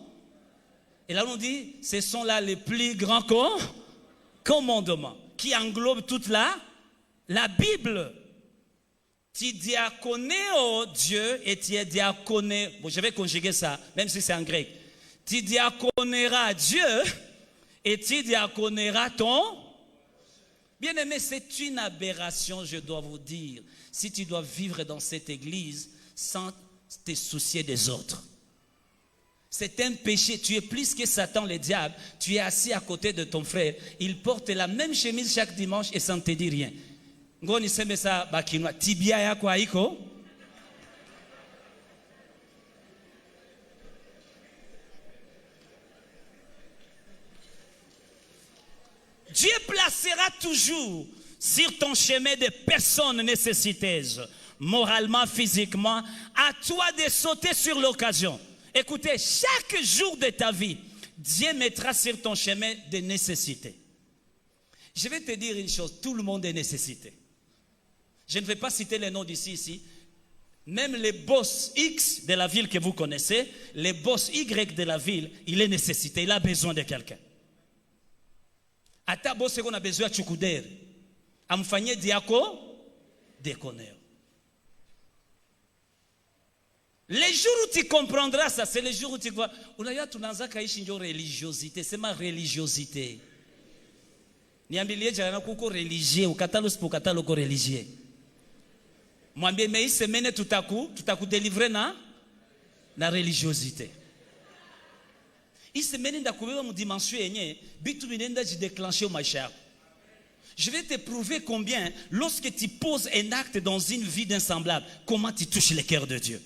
Et là, on dit, ce sont là les plus grands commandements qui englobent toute la Bible. Tu diaconais au Dieu et tu es diaconé. Bon, je vais conjuguer ça, même si c'est en grec. Tu diaconeras Dieu et tu diaconeras ton. Bien-aimé, c'est une aberration, je dois vous dire. Si tu dois vivre dans cette église sans te soucier des autres. C'est un péché. Tu es plus que Satan, le diable. Tu es assis à côté de ton frère. Il porte la même chemise chaque dimanche et ça ne te dit rien. Ngoni seme sa bakinwa tibia yako haiko. Dieu placera toujours sur ton chemin des personnes nécessiteuses, moralement, physiquement, à toi de sauter sur l'occasion. Écoutez, chaque jour de ta vie, Dieu mettra sur ton chemin des nécessités. Je vais te dire une chose, tout le monde est nécessité. Je ne vais pas citer les noms d'ici, ici. Même les boss X de la ville que vous connaissez, les boss Y de la ville, il est nécessité, il a besoin de quelqu'un. Ata boss qu'on a besoin de chukudere. Amfanye diako, déconneur. Les jours où tu comprendras ça, c'est les jours où tu vois. Unaya tunaanza kaishi ndio religiosité, c'est ma religiosité. Niambilie jana kuko religieux, ukatalo sipo ukatalo ko religieux. Mwambie mais semaine tutaku délivrer na religiosité. Hii semaine ndakubeba mu dimension yenye bitu binenda jidéclencher au maisha yako. Je vais te prouver combien lorsque tu poses un acte dans une vie d'un semblable, comment tu touches le cœur de Dieu.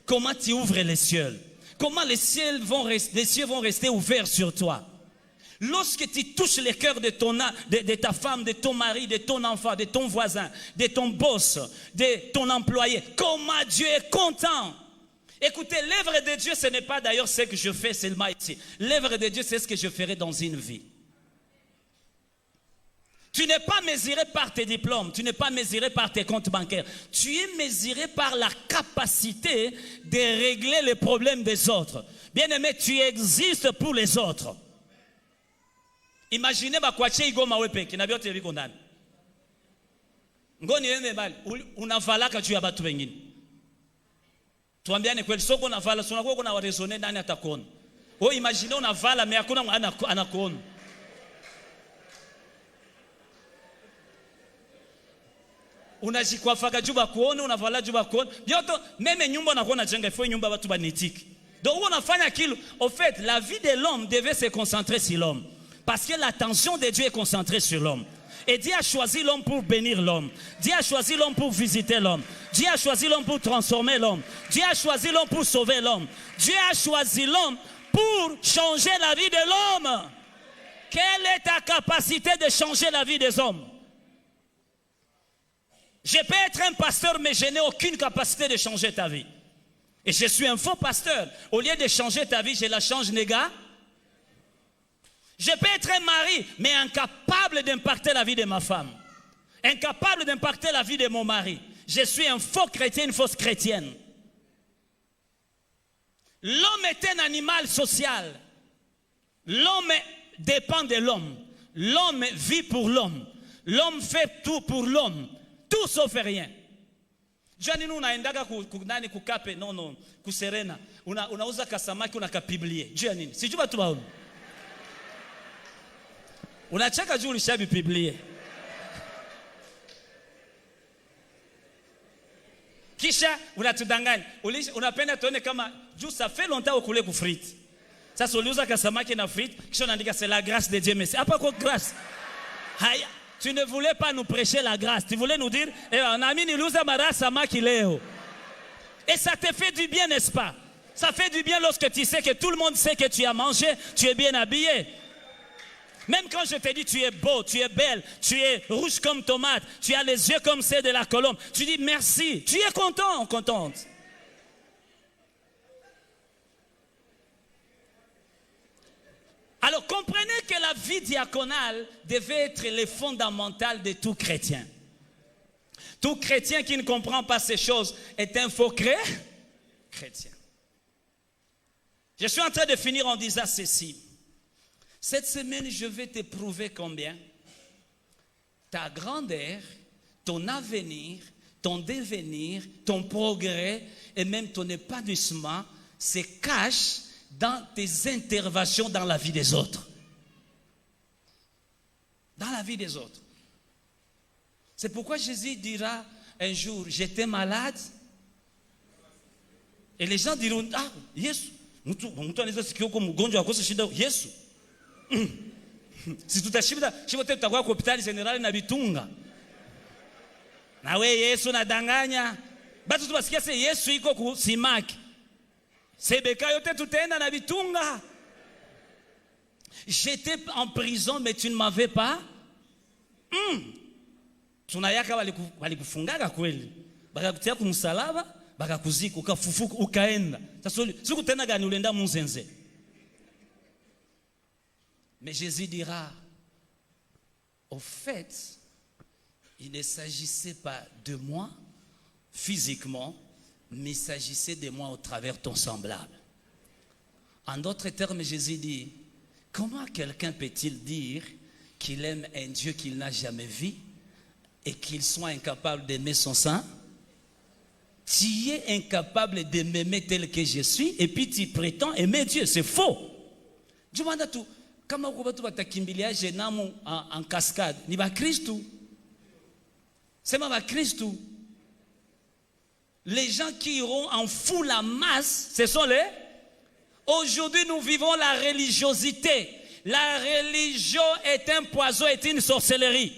Comment tu ouvres les cieux. Comment les cieux vont rester ouverts sur toi. Lorsque tu touches le cœur de ta femme, de ton mari, de ton enfant, de ton voisin, de ton boss, de ton employé, comment Dieu est content. Écoutez, l'œuvre de Dieu, ce n'est pas d'ailleurs ce que je fais seulement ici. L'œuvre de Dieu, c'est ce que je ferai dans une vie. Tu n'es pas mesuré par tes diplômes, tu n'es pas mesuré par tes comptes bancaires. Tu es mesuré par la capacité de régler les problèmes des autres. Bien-aimé, tu existes pour les autres. Imaginez bakwache igoma wepe kina vyote viko ndani. Ngoni wewe mbali unavalaka juu ya watu wengine. Tuambiane kweli soko unavala sio unakuwa kuna waresone nani atakuona. Wewe imagine unavala mais hakuna anakuona. Unajikwafaka juba kuone, unavala juba kuone. Bioto, même nyumba unakuwa jenga, il faut nyumba watu banitiki. Donc on afanya kilo. Au fait, la vie de l'homme devait se concentrer sur l'homme. Parce que l'attention de Dieu est concentrée sur l'homme. Et Dieu a choisi l'homme pour bénir l'homme. Dieu a choisi l'homme pour visiter l'homme. Dieu a choisi l'homme pour transformer l'homme. Dieu a choisi l'homme pour sauver l'homme. Dieu a choisi l'homme pour changer la vie de l'homme. Quelle est ta capacité de changer la vie des hommes? Je peux être un pasteur, mais je n'ai aucune capacité de changer ta vie. Et je suis un faux pasteur. Au lieu de changer ta vie, je la change négative. Je peux être un mari, mais incapable d'impacter la vie de ma femme. Incapable d'impacter la vie de mon mari. Je suis un faux chrétien, une fausse chrétienne. L'homme est un animal social. L'homme dépend de l'homme. L'homme vit pour l'homme. L'homme fait tout pour l'homme. Tout sauf rien. Jani unaendaga kunani kukape no kuserena unauza kasamaki unakapiblie. Jani sijui watu wao. Unacheka juu ulishabi biblia. Kisha unatudanganya. Unapenda tuone kama juu ça fait longtemps ukule ku frite. Sasa uliuza kasamaki na frite, kisha unaandika c'est la grâce de Dieu merci. Hapa kwa grâce. Haya, tu ne voulais pas nous prêcher la grâce, tu voulais nous dire on a mis niluza mara samaki leo. Et ça te fait du bien, n'est-ce pas? Ça fait du bien lorsque tu sais que tout le monde sait que tu as mangé, tu es bien habillé. Même quand je te dis tu es beau, tu es belle, tu es rouge comme tomate, tu as les yeux comme ceux de la colombe, tu dis merci, tu es content, contente. Alors comprenez que la vie diaconale devait être le fondamental de tout chrétien. Tout chrétien qui ne comprend pas ces choses est un faux chrétien. Je suis en train de finir en disant ceci. Cette semaine, je vais te prouver combien ta grandeur, ton avenir, ton devenir, ton progrès et même ton épanouissement se cachent dans tes interventions dans la vie des autres. Dans la vie des autres. C'est pourquoi Jésus dira un jour, j'étais malade. Et les gens diront, ah, Yesu. Yesu. Si tutashiba shibote tutakuwa kwa hospitali generali na bitunga. Na we Yesu nadanganya. Batu tubasikia se Yesu iko kusimaki. Sebeka yote tutaenda na bitunga. J'étais en prison mais tu ne m'avais pas. Tunayaka walikufungaga kweli. Bakakutia kumsalaba, bakakuzika, ukafufuka, ukaenda. Sasa siku tena gani ulienda munzenze? Mais Jésus dira, au fait, il ne s'agissait pas de moi physiquement, mais il s'agissait de moi au travers ton semblable. En d'autres termes, Jésus dit, comment quelqu'un peut-il dire qu'il aime un Dieu qu'il n'a jamais vu et qu'il soit incapable d'aimer son sein? Tu es incapable de m'aimer tel que je suis et puis tu prétends aimer Dieu. C'est faux. Je me demande tout. Kama uko watu watakimbilia jenamu en cascade, ni ba Kristu. Sema ba Kristu. Les gens qui iront en foule en masse, ce sont les... Aujourd'hui, nous vivons la religiosité. La religion est un poison, est une sorcellerie.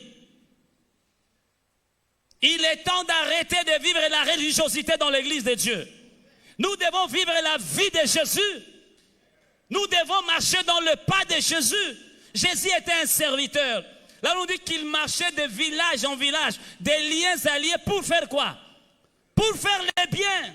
Il est temps d'arrêter de vivre la religiosité dans l'église de Dieu. Nous devons vivre la vie de Jésus. Nous devons marcher dans le pas de Jésus. Jésus était un serviteur. Là, on dit qu'il marchait de village en village, des liens alliés pour faire quoi? Pour faire le bien.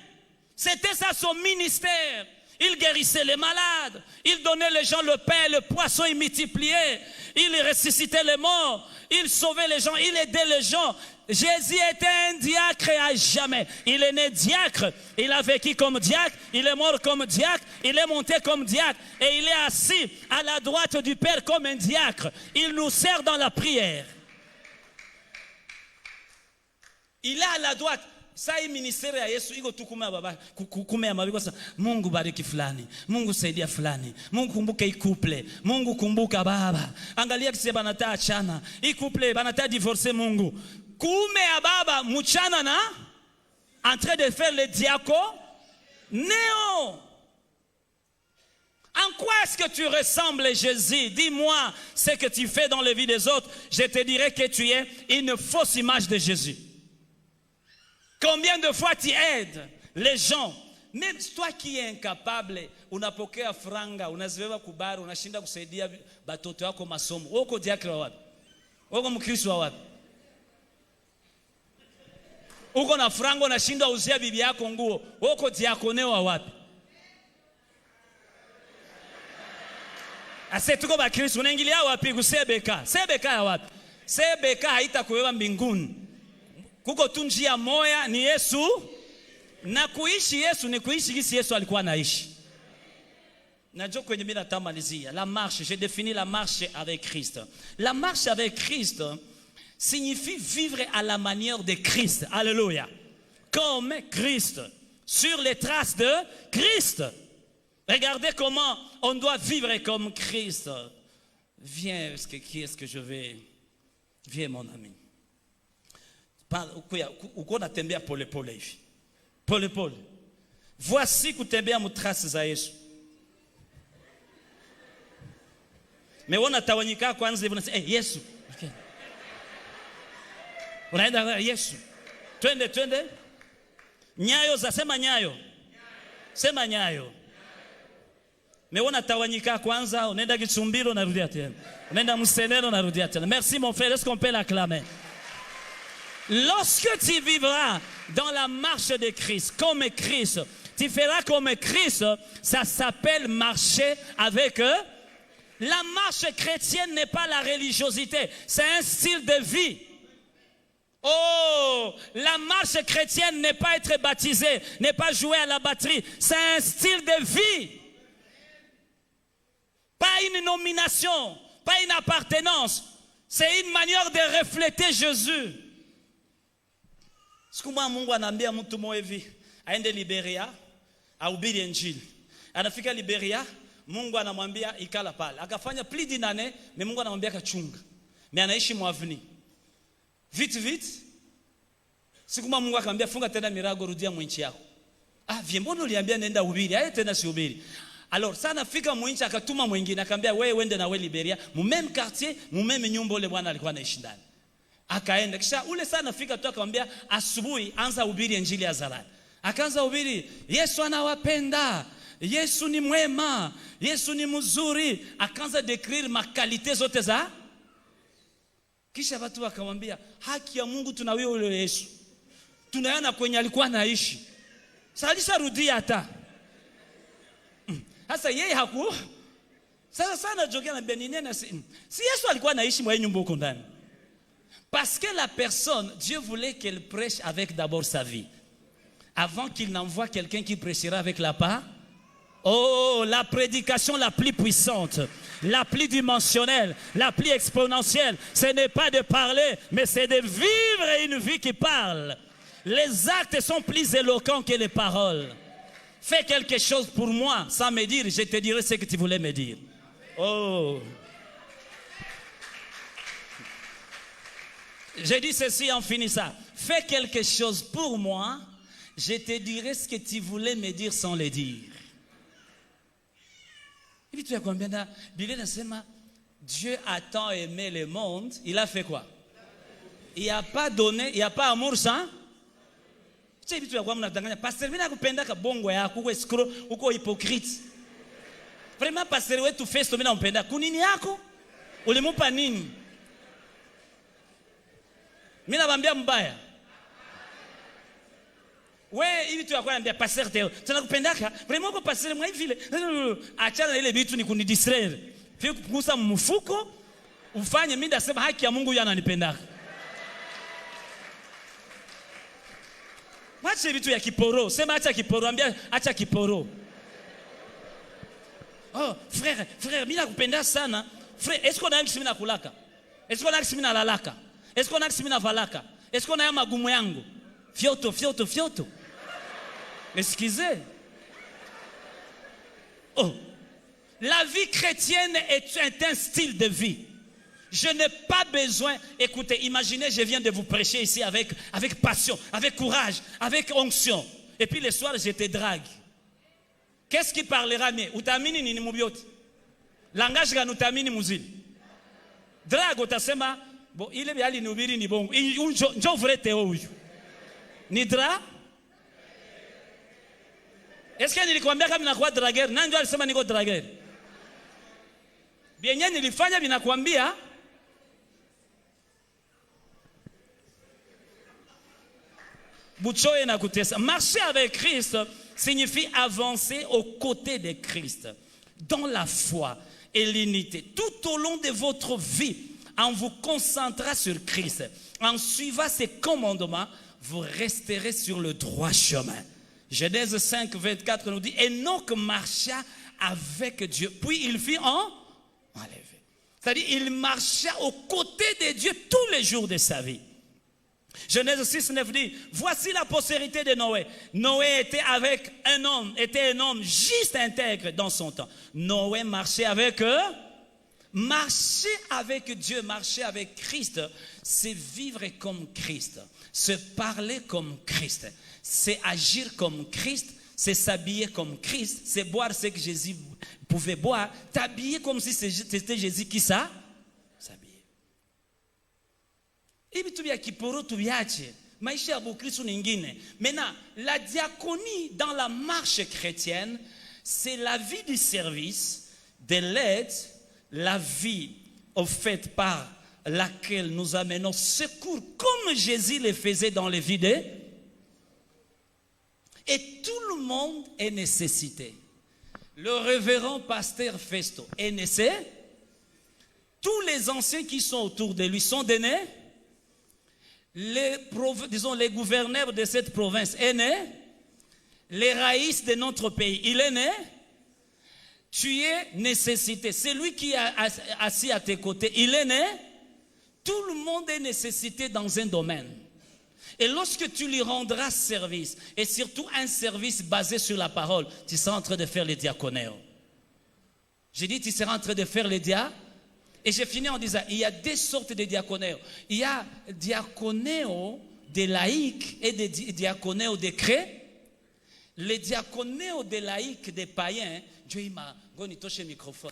C'était ça son ministère. Il guérissait les malades. Il donnait les gens le pain, le poisson, il multipliait. Il ressuscitait les morts. Il sauvait les gens. Il aidait les gens. Jésus était un diacre à jamais. Il est né diacre. Il a vécu comme diacre. Il est mort comme diacre. Il est monté comme diacre. Et il est assis à la droite du Père comme un diacre. Il nous sert dans la prière. Il est à la droite. Ça y ministère ya Yesu iko tu kumea baba kumea mabiko sa Mungu bariki fulani, Mungu saidia fulani, Mungu kumbuka hii couple, Mungu kumbuka baba. Angalia kisi banata achana, hii couple banata divorcer Mungu. Kumea baba mchana na en train de faire le diaco néo. En quoi est-ce que tu ressembles Jésus? Dis-moi ce que tu fais dans la vie des autres, je te dirai que tu es une fausse image de Jésus. Combien de fois tu aides les gens? Même toi qui es incapable, unapokea franga, unazibeba kubari, unashinda kusaidia batoto wako masomo. Uko diakre wa wapi? Uko mkristo wa wapi? Uko na franga unashinda uzia bibi yako nguo. Uko diakone wa wapi? Ase tuko ba Kristo unaingilia wapi kusebeka? Sebeka ya wapi? Sebeka haitakuwewa mbinguni. Kuko tu njia moya ni Yesu. Na kuishi Yesu ni kuishi kisi Yesu alikuwa anaishi. Najua kwenye mimi natamalizia. La marche, j'ai défini la marche avec Christ. La marche avec Christ signifie vivre à la manière de Christ. Alléluia. Comme Christ. Sur les traces de Christ. Regardez comment on doit vivre comme Christ. Viens, qui est-ce que je vais? Viens mon ami. Uko natembea pole pole hivi. Pole pole. Voici kutembea mutrasi za Yesu. Meona tawanyika kwanza hivi unasema Yesu. Okay. Unaenda Yesu. Twende. Nyayo za sema nyayo. Sema nyayo. Meona tawanyika kwanza unaenda Kitsumbiro unarudia tena. Unaenda Msenero unarudia tena. Merci mon frère, est-ce qu'on peut l'acclamer? Lorsque tu vivras dans la marche de Christ, comme Christ, tu feras comme Christ, ça s'appelle marcher avec eux. La marche chrétienne n'est pas la religiosité, c'est un style de vie. Oh, la marche chrétienne n'est pas être baptisé, n'est pas jouer à la batterie, c'est un style de vie. Pas une nomination, pas une appartenance, c'est une manière de refléter Jésus. Siku moja Mungu anaambia mtu mmoja hivi aende Liberia ahubiri injili. Anafika Liberia, Mungu anamwambia ikala pale. Akafanya plus d'une année, mais Mungu anamwambia kachunga. Mais anaishi mwavni. Vite. Siku moja Mungu akamwambia funga tena mirago rudia mwinchi yako. Mbona uliambia nenda uhubiri? Aye tena si uhubiri. Alors ça anafika mwinchi akatuma mwingine akamwambia wewe uende na wewe Liberia, mu même quartier, mu même nyumba ile bwana alikuwa anaishi ndani. Akaenda kisha ule sana afika tu akamwambia asubuhi anza hubiri injili ya Zarani. Akaanza hubiri Yesu anawapenda, Yesu ni mwema, Yesu ni mzuri. Akaanza décrire makalite zote za. Kisha watu wakamwambia haki ya Mungu tunawiwa ule Yesu. Tunaona kwenye alikuwa anaishi. Sasa alisharudia hata. Sasa yeye haku. Sasa sana jogea na Beninene si Yesu alikuwa anaishi mwa nyumba huko ndani. Parce que la personne, Dieu voulait qu'elle prêche avec d'abord sa vie. Avant qu'il n'envoie quelqu'un qui prêchera avec la part. Oh, la prédication la plus puissante, la plus dimensionnelle, la plus exponentielle, ce n'est pas de parler, mais c'est de vivre une vie qui parle. Les actes sont plus éloquents que les paroles. Fais quelque chose pour moi sans me dire, je te dirai ce que tu voulais me dire. Oh. J'ai dit ceci en finissant. Fais quelque chose pour moi, je te dirai ce que tu voulais me dire sans le dire. Et tu as combien de Dieu a tant aimé le monde, il a fait quoi? Il n'a pas donné, il n'y a pas amour sans. Tu sais, tu as combien de pasteur, il n'a pas pendant que bongo ya kuko escroc ou ko hypocrite. Vraiment pasteur, ouais tu fais ce que tu pendant kunini yako, ulimupa nini? Mina bambia mbaya. Ouais, hivi tu akwa ambia pasteur Theo. Tunakupendaka. Vraiment ko pasteur mwa hivi. Achana ile vitu ni kunidistraire. Fio kukusa mfuko ufanye mimi ndasema haki ya Mungu yananipendaka. Wacha vitu ya kiporo. Sema acha kiporo, ambia acha kiporo. Oh, frère, mimi nakupenda sana. Frère, est-ce qu'on a un mimi nakulaka? Est-ce qu'on a un mimi nalalaka? Est-ce qu'on a un mimi navalaka? Est-ce qu'on a un magumu yangu? Fioto. Excusez. Oh. La vie chrétienne est un style de vie. Je n'ai pas besoin, écoutez, imaginez, je viens de vous prêcher ici avec passion, avec courage, avec onction. Et puis le soir, je te drague. Qu'est-ce qui parlera mieux? Utamini nini mubioti? Langage ga nutamini muzili. Drague utasema, bon, ile biali nubiri ni bongo. Njo vrai teo huyu. Ni dra? Est-ce que nilikwambia kama ninakuwa dragueur? Nani ndio alisema niko dragueur? Bienye nilifanya binakwambia. Buchoye na kutesa. Marcher avec Christ signifie avancer aux côtés de Christ, dans la foi et l'unité, tout au long de votre vie, en vous concentrant sur Christ, en suivant ses commandements, vous resterez sur le droit chemin. Genèse 5, 24 nous dit, Enoch marcha avec Dieu, puis il fut enlevé. C'est-à-dire, il marcha aux côtés de Dieu tous les jours de sa vie. Genèse 6, 9 dit, voici la postérité de Noé. Noé était un homme juste intègre dans son temps. Noé marchait avec eux. Marcher avec Dieu, marcher avec Christ, c'est vivre comme Christ, se parler comme Christ, c'est agir comme Christ, c'est s'habiller comme Christ, c'est boire ce que Jésus pouvait boire, t'habiller comme si c'était Jésus qui s'habillait. Hivi tu vya kiporo tu viache, maisha ya Bukristo nyingine. Maintenant, la diaconie dans la marche chrétienne, c'est la vie du service, de l'aide, la vie au fait par laquelle nous amenons secours comme Jésus le faisait dans les vies de. Et tout le monde est nécessité. Le révérend pasteur Festo est nécessaire. Tous les anciens qui sont autour de lui sont donnés. Les gouverneurs de cette province est né. Les raïs de notre pays, il est né. Tu es nécessité. Celui qui est assis à tes côtés, il est né. Tout le monde est nécessité dans un domaine. Et lorsque tu lui rendras service, et surtout un service basé sur la parole, tu seras en train de faire le diaconéo. J'ai dit, tu seras en train de faire le diaconéo. Et j'ai fini en disant, il y a deux sortes de diaconéo. Il y a diaconéo des laïcs et des diaconéo des chrétiens. Les diaconéo des laïcs des païens, Dieu m'a goni touché le microphone.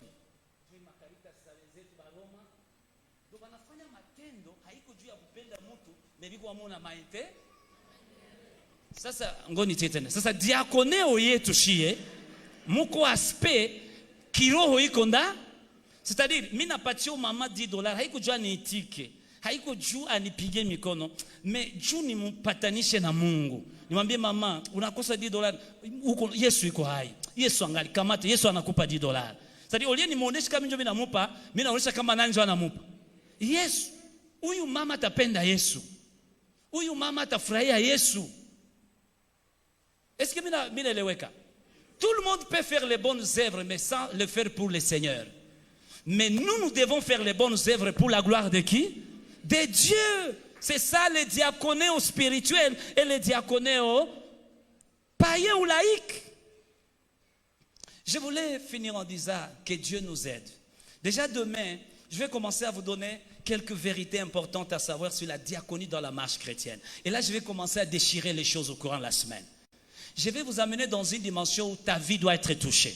Sasa ngoni tena. Sasa diakoneo yetu shie muko aspect kiroho iko nda. C'est-à-dire mimi napatia mama $10, haiko jua niitike, haiko jua anipige mikono, mais juu nimpatanishe na Mungu. Nimwambie mama, unakosa $10, uko Yesu iko hai. Yesu angali kamata, Yesu anakupa $10. C'est-à-dire olie nimuoneshe kama mimi namupa, mimi naonesha kama nani ndio anamupa. Yesu. Huyu mama atapenda Yesu. Huyu mama atafurahia Yesu. Est-ce que mimi naeleweka? Tout le monde peut faire les bonnes œuvres mais sans le faire pour le Seigneur. Mais nous devons faire les bonnes œuvres pour la gloire de qui? De Dieu. C'est ça le diaconéo spirituel et le diaconéo païen ou laïque. Je voulais finir en disant que Dieu nous aide. Déjà demain, je vais commencer à vous donner quelques vérités importantes à savoir sur la diaconie dans la marche chrétienne. Et là, je vais commencer à déchirer les choses au courant de la semaine. Je vais vous amener dans une dimension où ta vie doit être touchée.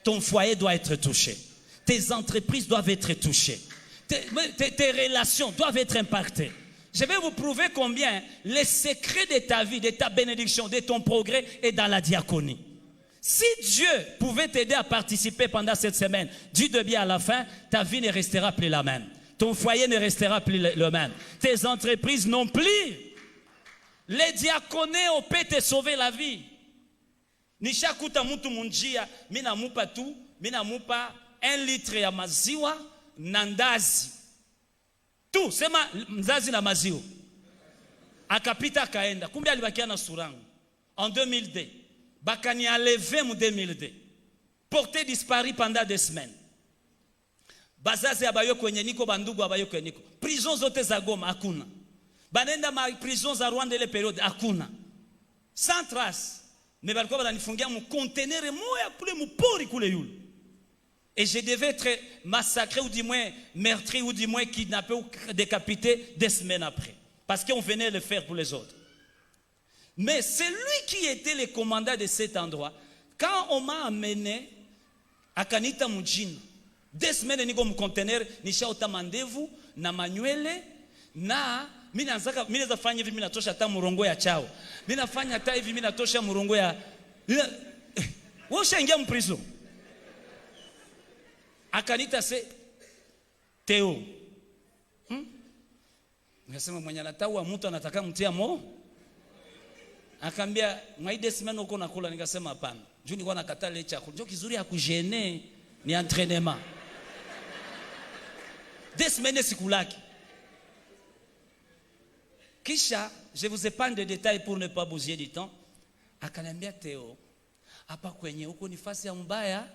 Ton foyer doit être touché. Tes entreprises doivent être touchées. Tes relations doivent être impactées. Je vais vous prouver combien les secrets de ta vie, de ta bénédiction, de ton progrès est dans la diaconie. Si Dieu pouvait t'aider à participer pendant cette semaine, du début à la fin, ta vie ne restera plus la même. Ton foyer ne restera plus le même. Tes entreprises non plus. Les diaconés peut te sauver la vie. Nishakuta mutu munjia, mina mupa tu, mina mupa 1 litre ya maziwa na ndazi. Tu, sema mzazi na maziwa. Akapita kaenda, kumbe alibakia na surangu. En 2002, bakani enlevé en 2002. Porté disparu pendant 2 semaines. Bazazi abayo kwenye niko, bandugu abayo kwenye niko. Prison zote za Goma, hakuna. Banenda ma prison za Rwanda ile période, hakuna. Sans trace. Mais balikuwa bananifungia mu conteneur moya kule mupori kule yule. Et je devais être massacré ou du moins meurtri ou du moins kidnappé ou décapité 2 semaines après. Parce qu'on venait le faire pour les autres. Mais c'est lui qui était le commandant de cet endroit. Quand on m'a amené à Kanita Mujina, 2 semaines niko mu conteneur, nisha utamandevu na manuele na mina fanya hivi, mina tosha hata murongo ya chao. Mina fanya hata hivi, mina tosha murongo ya wewe ushaingia mprizo. Akanita se Teo. Nikasema mwenye anataua mtu anataka mtia mo. Akambia mwaide simeno uko nakula, nikasema hapana. Juu nilikuwa nakataa ile chakula. Ndio kizuri ya kujene ni entraînement. 2 semaines sikulaki. Kisha, je vous épargne des détails pour ne pas bousiller du temps. Akaniambia Teo, hapa kwenye huko ni fasi ya mbaya.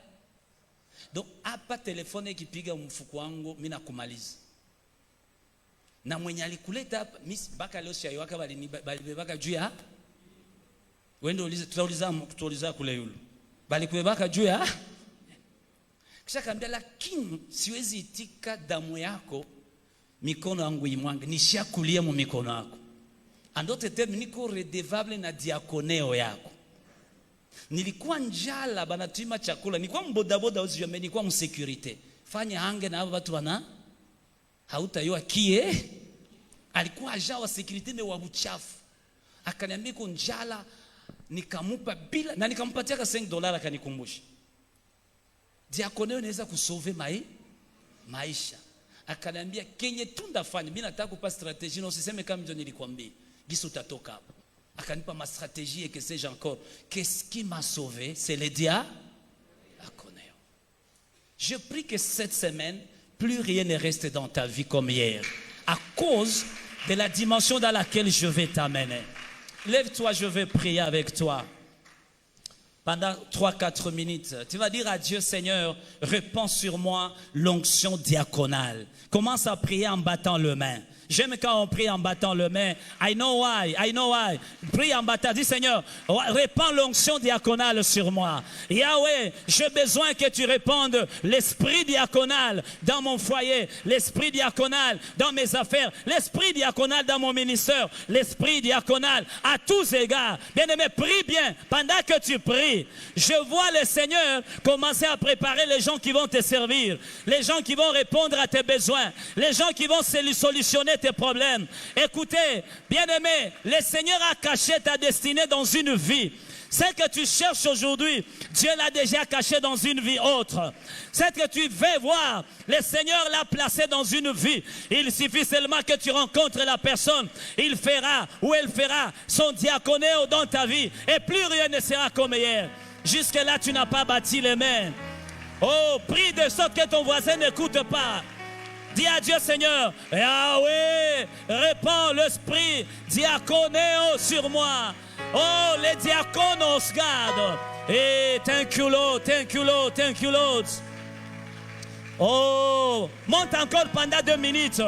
Donc hapa telefone ikipiga mfuko wangu mimi nakumaliza. Na mwenye alikuleta hapa mimi baka leo shayo waka balibebaka juu ya. Wende ulize tutauliza kule yule. Balikubebaka juu ya. Kisha kaambia lakini siwezi itika damu yako mikono yangu imwange, nishakulia mu mikono yako. En d'autres termes, niko redevable na diakoneo yako. Nilikuwa njala banatuma chakula, nilikuwa mbodaboda usijue, nilikuwa msecurity. Fanya hange na watu wana hautayua kie. Alikuwa agent wa security me wa buchafu. Akaniambia ko njala, nikamupa bila na nikampatia $5 akanikumbusha. Diakoneo inaweza kusauve maisha. Akaniambia kenye tundafanya, mimi nataka kupa strategie, na usiseme kama ndio nilikwambia. Gisu utatoka hapa. Akanipa ma stratégie et que sais-je encore. Qu'est-ce qui m'a sauvé? C'est le diaconeo. Je prie que cette semaine, plus rien ne reste dans ta vie comme hier. À cause de la dimension dans laquelle je vais t'amener. Lève-toi, je vais prier avec toi. Pendant 3-4 minutes, tu vas dire à Dieu, Seigneur, répands sur moi l'onction diaconale. Commence à prier en battant le main. J'aime quand on prie en battant le main. I know why. Prie en battant. Dis Seigneur, répands l'onction diaconale sur moi. Yahweh, j'ai besoin que tu répandes l'esprit diaconal dans mon foyer, l'esprit diaconal dans mes affaires, l'esprit diaconal dans mon ministère, l'esprit diaconal à tous égards. Bien-aimé, prie bien. Pendant que tu pries, je vois le Seigneur commencer à préparer les gens qui vont te servir, les gens qui vont répondre à tes besoins, les gens qui vont solutionner tes problèmes. Écoutez, bien-aimé, le Seigneur a caché ta destinée dans une vie. Ce que tu cherches aujourd'hui, Dieu l'a déjà caché dans une vie autre. Ce que tu veux voir, le Seigneur l'a placé dans une vie. Il suffit seulement que tu rencontres la personne. Il fera ou elle fera son diaconéo dans ta vie. Et plus rien ne sera comme hier. Jusque-là, tu n'as pas bâti les mains. Oh, prie de sorte que ton voisin n'écoute pas. Dis à Dieu, Seigneur, Yahweh, répands l'esprit diaconéo sur moi. Oh, les diacones, on se garde. Et thank you, Lord, thank you, Lord, thank you, Lord. Oh, monte encore pendant 2 minutes.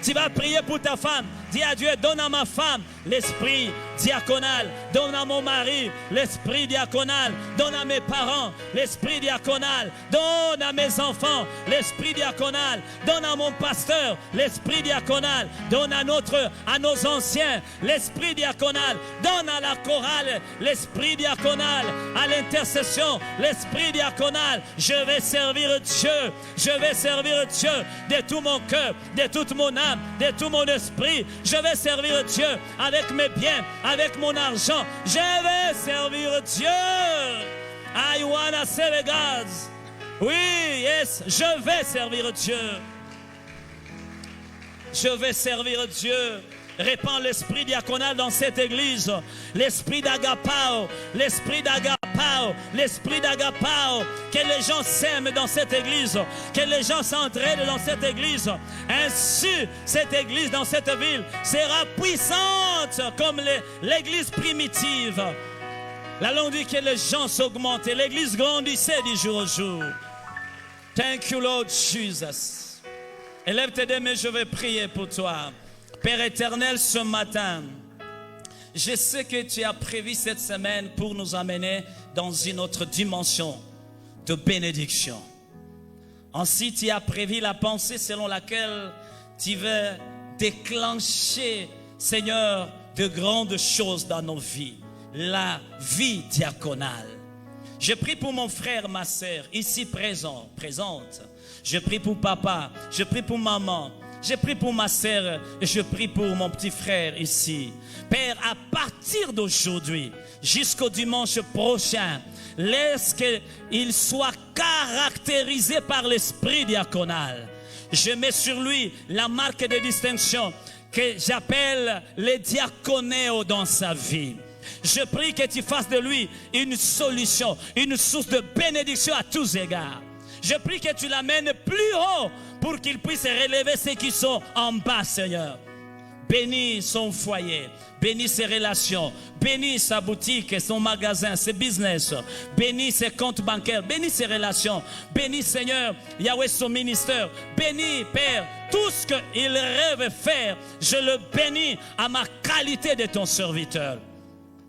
Tu vas prier pour ta femme. Dis à Dieu, donne à ma femme l'esprit diaconal. Donne à mon mari l'esprit diaconal. Donne à mes parents l'esprit diaconal. Donne à mes enfants l'esprit diaconal. Donne à mon pasteur l'esprit diaconal. Donne à nos anciens l'esprit diaconal. Donne à la chorale l'esprit diaconal. À l'intercession l'esprit diaconal. Je vais servir Dieu. Je vais servir Dieu de tout mon cœur, de toute mon âme, de tout mon esprit. Je vais servir Dieu avec mes biens, avec mon argent. Je vais servir Dieu. I wanna serve God. Oui, yes, je vais servir Dieu. Je vais servir Dieu. Répand l'esprit diaconal dans cette église. L'esprit d'agapao, l'esprit d'agapao, l'esprit d'agapao. Que les gens s'aiment dans cette église. Que les gens s'entraident dans cette église. Ainsi, cette église dans cette ville sera puissante comme l'église primitive. La langue dit que les gens s'augmentaient. L'église grandissait du jour au jour. Thank you, Lord Jesus. Élève tes deux mains, je vais prier pour toi. Père éternel, ce matin, je sais que tu as prévu cette semaine pour nous amener dans une autre dimension de bénédiction. Ainsi, tu as prévu la pensée selon laquelle tu veux déclencher, Seigneur, de grandes choses dans nos vies. La vie diaconale. Je prie pour mon frère, ma sœur, ici présente. Je prie pour papa, je prie pour maman. Je prie pour ma sœur et je prie pour mon petit frère ici. Père, à partir d'aujourd'hui jusqu'au dimanche prochain, laisse qu'il soit caractérisé par l'esprit diaconal. Je mets sur lui la marque de distinction que j'appelle les diaconéos dans sa vie. Je prie que tu fasses de lui une solution, une source de bénédiction à tous égards. Je prie que tu l'amènes plus haut pour qu'il puisse relever ceux qui sont en bas, Seigneur. Bénis son foyer, bénis ses relations, bénis sa boutique, son magasin, ses business, bénis ses comptes bancaires, bénis ses relations, bénis, Seigneur, Yahweh, son ministère, bénis, Père, tout ce qu'il rêve faire, je le bénis à ma qualité de ton serviteur.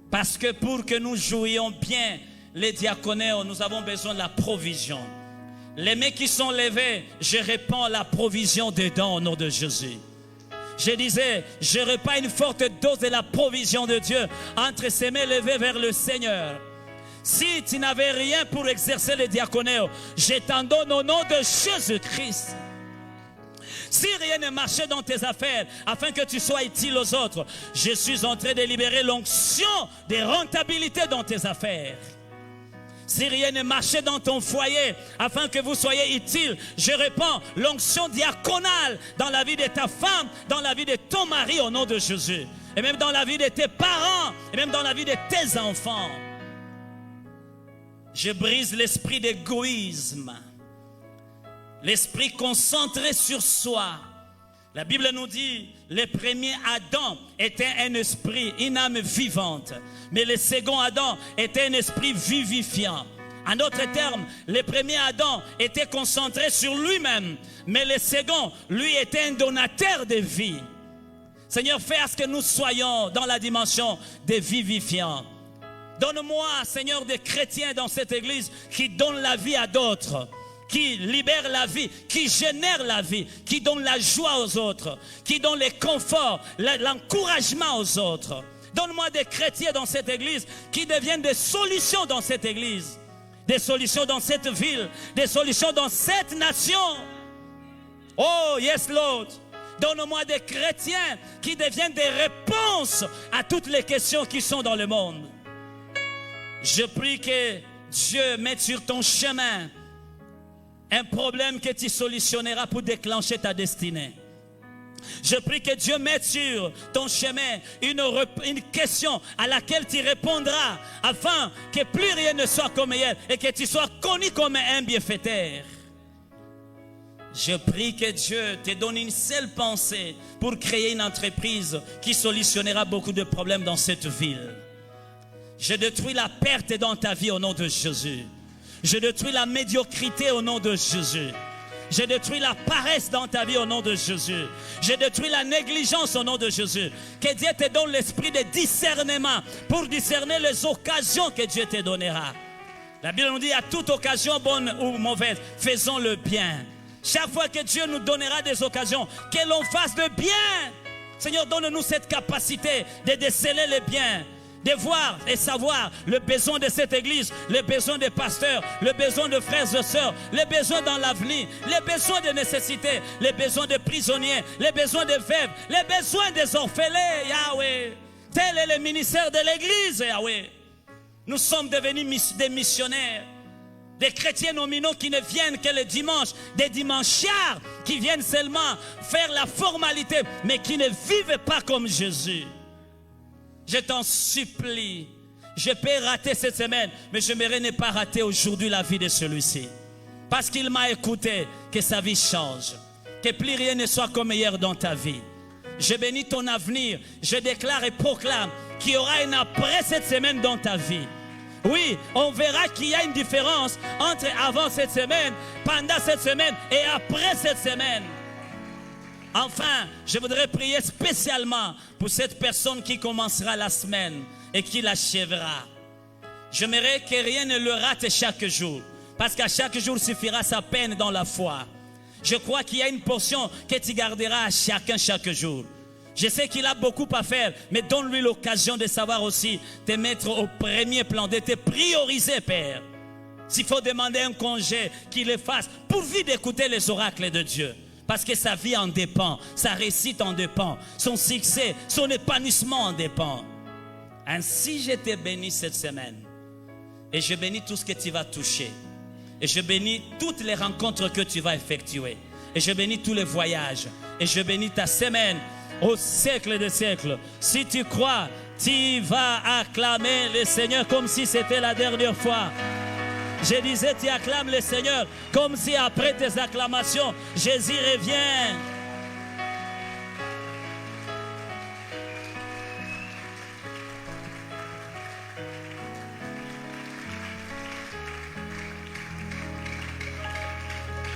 Parce que pour que nous jouions bien les diaconés, nous avons besoin de la provision. Les mains qui sont levées, je répands la provision dedans au nom de Jésus. Je disais, je répands une forte dose de la provision de Dieu entre ses mains levées vers le Seigneur. Si tu n'avais rien pour exercer le diaconé, je t'en donne au nom de Jésus-Christ. Si rien ne marchait dans tes affaires, afin que tu sois utile aux autres, je suis en train de libérer l'onction de rentabilité dans tes affaires. Si rien ne marchait dans ton foyer, afin que vous soyez utile, je répands l'onction diaconale dans la vie de ta femme, dans la vie de ton mari au nom de Jésus. Et même dans la vie de tes parents, et même dans la vie de tes enfants. Je brise l'esprit d'égoïsme, l'esprit concentré sur soi. La Bible nous dit, le premier Adam était un esprit, une âme vivante. Mais le second Adam était un esprit vivifiant. En d'autres termes, le premier Adam était concentré sur lui-même. Mais le second, lui, était un donateur de vie. Seigneur, fais à ce que nous soyons dans la dimension des vivifiants. Donne-moi, Seigneur, des chrétiens dans cette église qui donnent la vie à d'autres. Qui libère la vie, qui génère la vie, qui donne la joie aux autres, qui donne le confort, l'encouragement aux autres. Donne-moi des chrétiens dans cette église qui deviennent des solutions dans cette église, des solutions dans cette ville, des solutions dans cette nation. Oh, yes, Lord. Donne-moi des chrétiens qui deviennent des réponses à toutes les questions qui sont dans le monde. Je prie que Dieu mette sur ton chemin un problème que tu solutionneras pour déclencher ta destinée. Je prie que Dieu mette sur ton chemin une question à laquelle tu répondras afin que plus rien ne soit comme hier et que tu sois connu comme un bienfaiteur. Je prie que Dieu te donne une seule pensée pour créer une entreprise qui solutionnera beaucoup de problèmes dans cette ville. Je détruis la perte dans ta vie au nom de Jésus. Je détruis la médiocrité au nom de Jésus. Je détruis la paresse dans ta vie au nom de Jésus. Je détruis la négligence au nom de Jésus. Que Dieu te donne l'esprit de discernement pour discerner les occasions que Dieu te donnera. La Bible nous dit à toute occasion, bonne ou mauvaise, faisons le bien. Chaque fois que Dieu nous donnera des occasions, que l'on fasse le bien. Seigneur, donne-nous cette capacité de déceler le bien, de voir et savoir le besoin de cette église, le besoin des pasteurs, le besoin de frères et sœurs, les besoins dans l'avenir, les besoins de nécessité, les besoins des prisonniers, les besoins des veuves, les besoins des orphelins, Yahweh. Tel est le ministère de l'église, Yahweh. Nous sommes devenus des missionnaires, des chrétiens nominaux qui ne viennent que le dimanche, des dimanchiards qui viennent seulement faire la formalité, mais qui ne vivent pas comme Jésus. Je t'en supplie, je peux rater cette semaine, mais j'aimerais ne pas rater aujourd'hui la vie de celui-ci. Parce qu'il m'a écouté, que sa vie change, que plus rien ne soit comme hier dans ta vie. Je bénis ton avenir, je déclare et proclame qu'il y aura un après cette semaine dans ta vie. Oui, on verra qu'il y a une différence entre avant cette semaine, pendant cette semaine et après cette semaine. Enfin, je voudrais prier spécialement pour cette personne qui commencera la semaine et qui l'achèvera. J'aimerais que rien ne le rate chaque jour, parce qu'à chaque jour suffira sa peine dans la foi. Je crois qu'il y a une portion que tu garderas à chacun chaque jour. Je sais qu'il a beaucoup à faire, mais donne-lui l'occasion de savoir aussi te mettre au premier plan, de te prioriser, Père. S'il faut demander un congé, qu'il le fasse, pourvu d'écouter les oracles de Dieu. Parce que sa vie en dépend, sa réussite en dépend, son succès, son épanouissement en dépend. Ainsi, je te bénis cette semaine. Et je bénis tout ce que tu vas toucher. Et je bénis toutes les rencontres que tu vas effectuer. Et je bénis tous les voyages. Et je bénis ta semaine au siècle des siècles. Si tu crois, tu vas acclamer le Seigneur comme si c'était la dernière fois. Je disais, tu acclames le Seigneur comme si après tes acclamations, Jésus revient.